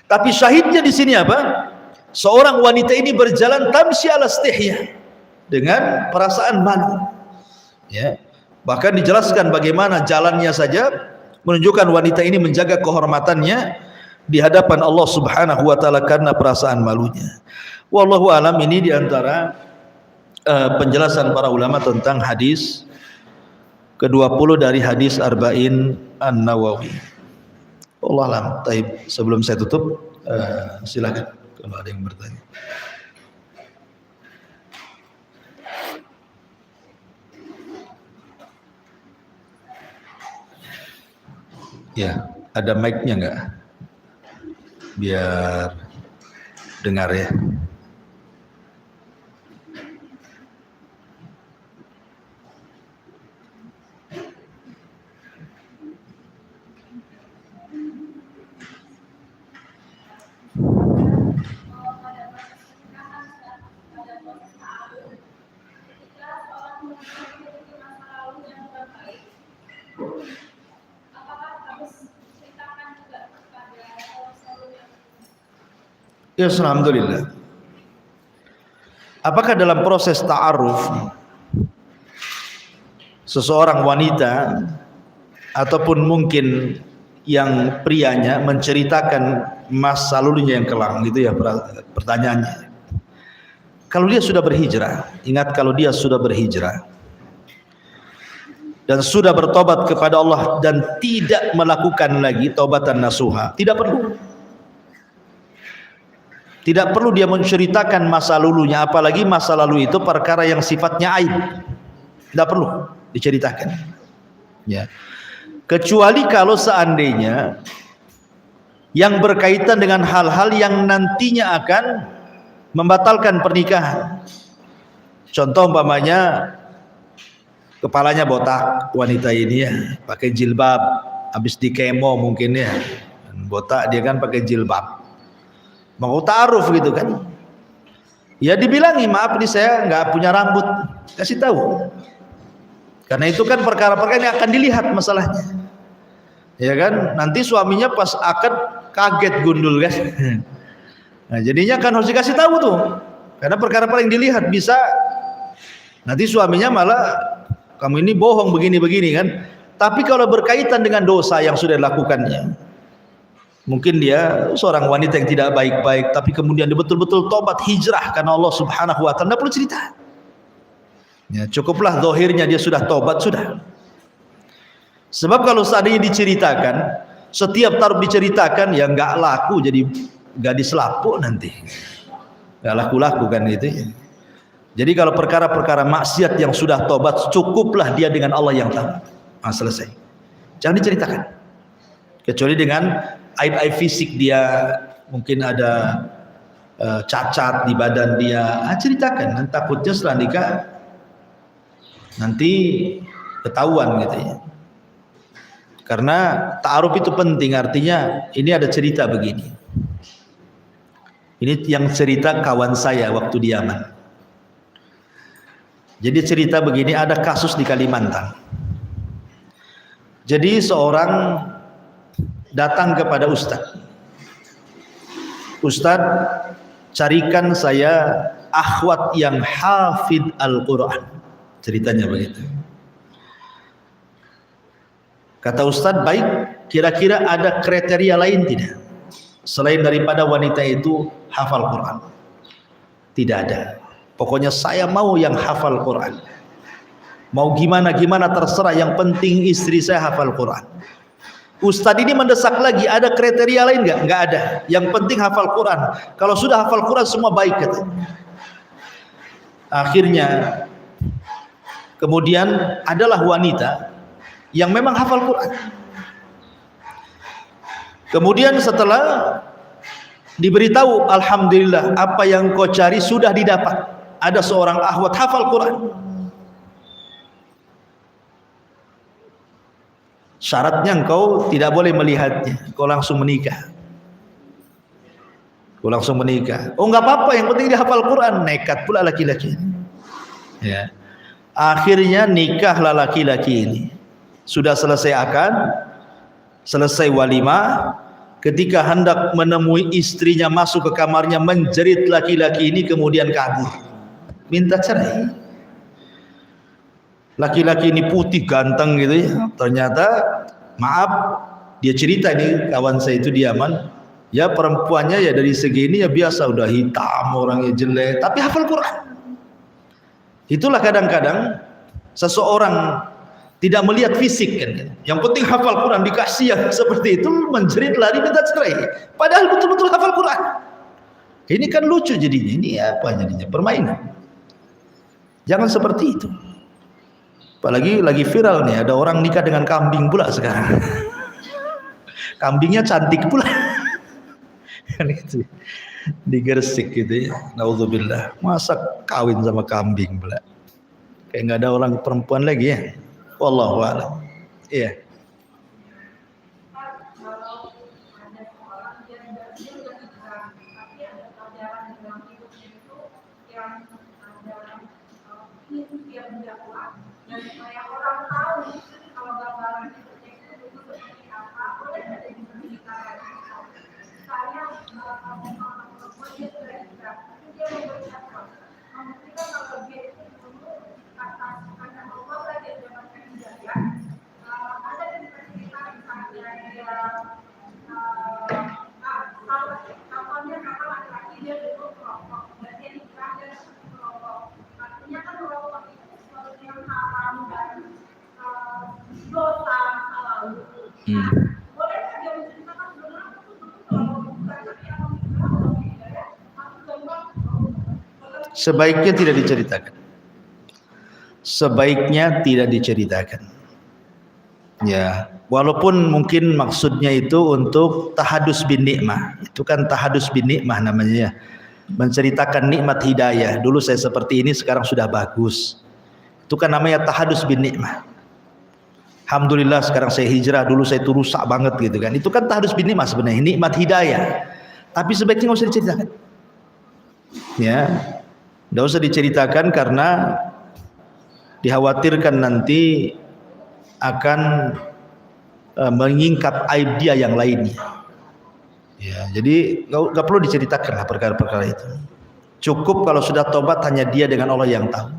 Tapi syahidnya di sini apa? Seorang wanita ini berjalan tamshi ala istihya, dengan perasaan malu. Ya. Bahkan dijelaskan bagaimana jalannya saja menunjukkan wanita ini menjaga kehormatannya di hadapan Allah Subhanahu wa taala karena perasaan malunya. Wallahu alam, ini diantara penjelasan para ulama tentang hadis ke-20 dari hadis Arba'in An-Nawawi. Allah alam. Taib, sebelum saya tutup, silakan kalau ada yang bertanya. Ya, ada mic-nya enggak? Biar dengar ya. Ya, alhamdulillah. Apakah dalam proses ta'aruf seseorang wanita ataupun mungkin yang prianya menceritakan masa lalunya yang kelam, gitu ya pertanyaannya. Kalau dia sudah berhijrah, ingat kalau dia sudah berhijrah dan sudah bertobat kepada Allah dan tidak melakukan lagi taubatan nasuha, tidak perlu. Tidak perlu dia menceritakan masa lalunya, apalagi masa lalu itu perkara yang sifatnya aib. Tidak perlu diceritakan. Ya. Kecuali kalau seandainya yang berkaitan dengan hal-hal yang nantinya akan membatalkan pernikahan. Contoh umpamanya kepalanya botak wanita ini ya, pakai jilbab, habis di kemo mungkin ya. Botak dia kan pakai jilbab. Mau ta'aruf gitu kan, ya dibilangi, maaf nih saya nggak punya rambut, kasih tahu, karena itu kan perkara-perkara yang akan dilihat masalahnya, ya kan. Nanti suaminya pas akad kaget gundul kan. Nah jadinya kan harus dikasih tahu tuh, karena perkara-perkara yang dilihat bisa nanti suaminya malah kamu ini bohong begini-begini kan. Tapi kalau berkaitan dengan dosa yang sudah dilakukannya, mungkin dia seorang wanita yang tidak baik-baik, tapi kemudian dia betul-betul tobat hijrah karena Allah Subhanahu wa taala, tidak perlu cerita. Ya, cukuplah zahirnya dia sudah tobat sudah. Sebab kalau seandainya diceritakan, setiap taruh diceritakan ya nggak laku, jadi gadis lapuk nanti. Nggak laku-laku kan gitu ya. Jadi kalau perkara-perkara maksiat yang sudah tobat, cukuplah dia dengan Allah yang tahu. Nah, selesai. Jangan diceritakan. Kecuali dengan aib-aib fisik dia, mungkin ada cacat di badan dia, ceritakan. Nanti takutnya setelah nikah nanti ketahuan gitu ya. Karena ta'aruf itu penting, artinya ini ada cerita begini. Ini yang cerita kawan saya waktu di Yaman. Jadi cerita begini, ada kasus di Kalimantan. Jadi seorang datang kepada Ustadz, Ustadz carikan saya akhwat yang hafid Al-Quran, ceritanya begitu. Kata Ustadz, baik, kira-kira ada kriteria lain tidak selain daripada wanita itu hafal Quran? Tidak ada. Pokoknya saya mau yang hafal Quran. Mau gimana terserah, yang penting istri saya hafal Quran. Ustadz ini mendesak lagi, ada kriteria lain nggak? Nggak ada. Yang penting hafal Quran. Kalau sudah hafal Quran semua baik, katanya. Akhirnya kemudian adalah wanita yang memang hafal Quran. Kemudian setelah diberitahu, alhamdulillah, apa yang kau cari sudah didapat. Ada seorang akhwat hafal Quran. Syaratnya engkau tidak boleh melihatnya, kau langsung menikah. Kau langsung menikah. Oh, nggak apa-apa, yang penting dia hafal Quran. Nekat pula laki-laki. Ya. Akhirnya nikahlah laki-laki ini. Sudah selesai akad, selesai walimah. Ketika hendak menemui istrinya, masuk ke kamarnya, menjerit laki-laki ini, kemudian kabur, minta cerai. Laki-laki ini putih ganteng gitu ya. Ternyata maaf, dia cerita ini, kawan saya itu di Yaman, ya perempuannya ya dari segini ya biasa, udah hitam, orangnya jelek, tapi hafal Quran. Itulah kadang-kadang seseorang tidak melihat fisik kan. Yang penting hafal Quran, dikasih yang seperti itu, menjerit lari minta cerai. Padahal betul-betul hafal Quran. Ini kan lucu jadinya. Ini apa jadinya? Permainan. Jangan seperti itu. Apalagi lagi viral nih, ada orang nikah dengan kambing pula sekarang. Kambingnya cantik pula. Kan itu. Digersik gitu ya. Naudzubillah. Masa kawin sama kambing pula. Kayak nggak ada orang perempuan lagi ya. Wallahu a'lam. Iya. Sebaiknya tidak diceritakan. Sebaiknya tidak diceritakan. Ya, walaupun mungkin maksudnya itu untuk tahadus bin nikmah. Itu kan tahadus bin nikmah namanya ya. Menceritakan nikmat hidayah. Dulu saya seperti ini, sekarang sudah bagus. Itu kan namanya tahadus bin nikmah. Alhamdulillah sekarang saya hijrah, dulu saya itu rusak banget gitu kan. Itu kan tahadus bin nikmah sebenarnya, nikmat hidayah. Tapi sebaiknya nggak usah diceritakan. Ya. Tidak usah diceritakan karena dikhawatirkan nanti akan menyingkap aib dia yang lainnya. Ya, jadi nggak perlu diceritakan lah perkara-perkara itu. Cukup kalau sudah tobat hanya dia dengan Allah yang tahu.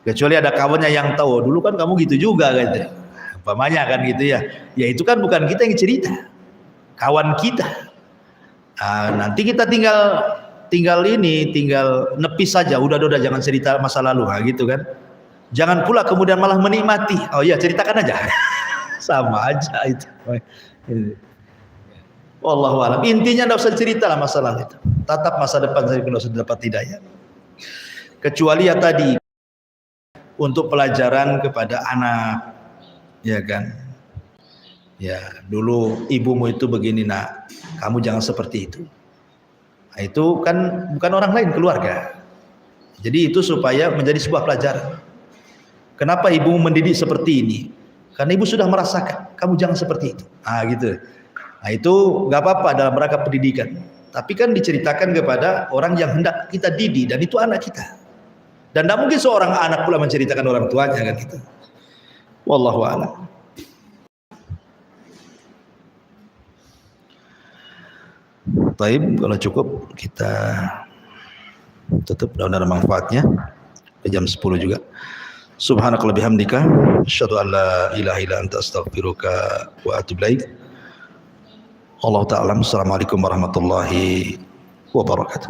Kecuali ada kawannya yang tahu, dulu kan kamu gitu juga gitu. Umpamanya kan gitu ya. Ya itu kan bukan kita yang cerita, kawan kita. Nanti kita tinggal nepis saja, udah jangan cerita masa lalu, gitu kan. Jangan pula kemudian malah menikmati. Oh iya, ceritakan aja. Sama aja itu. Wallahu a'lam. Intinya enggak usah cerita lah masalah itu. Tatap masa depan saya kalau sudah dapat hidayah. Kecuali ya tadi untuk pelajaran kepada anak, ya kan. Ya, dulu ibumu itu begini, nak. Kamu jangan seperti itu. Nah, itu kan bukan orang lain, keluarga. Jadi itu supaya menjadi sebuah pelajaran. Kenapa ibu mendidik seperti ini? Karena ibu sudah merasakan, kamu jangan seperti itu. Gitu. Nah, itu nggak apa-apa dalam rangka pendidikan. Tapi kan diceritakan kepada orang yang hendak kita didik, dan itu anak kita. Dan tidak mungkin seorang anak pula menceritakan orang tuanya kan gitu. Wallahu a'lam. Taib, kalau cukup kita tutup, dan ada manfaatnya. Jam 10 juga. Subhanakallahumma bihamdika asyhadu an la ilaha illa anta astaghfiruka wa atubu ilaik. Allah ta'ala. Assalamualaikum warahmatullahi wabarakatuh.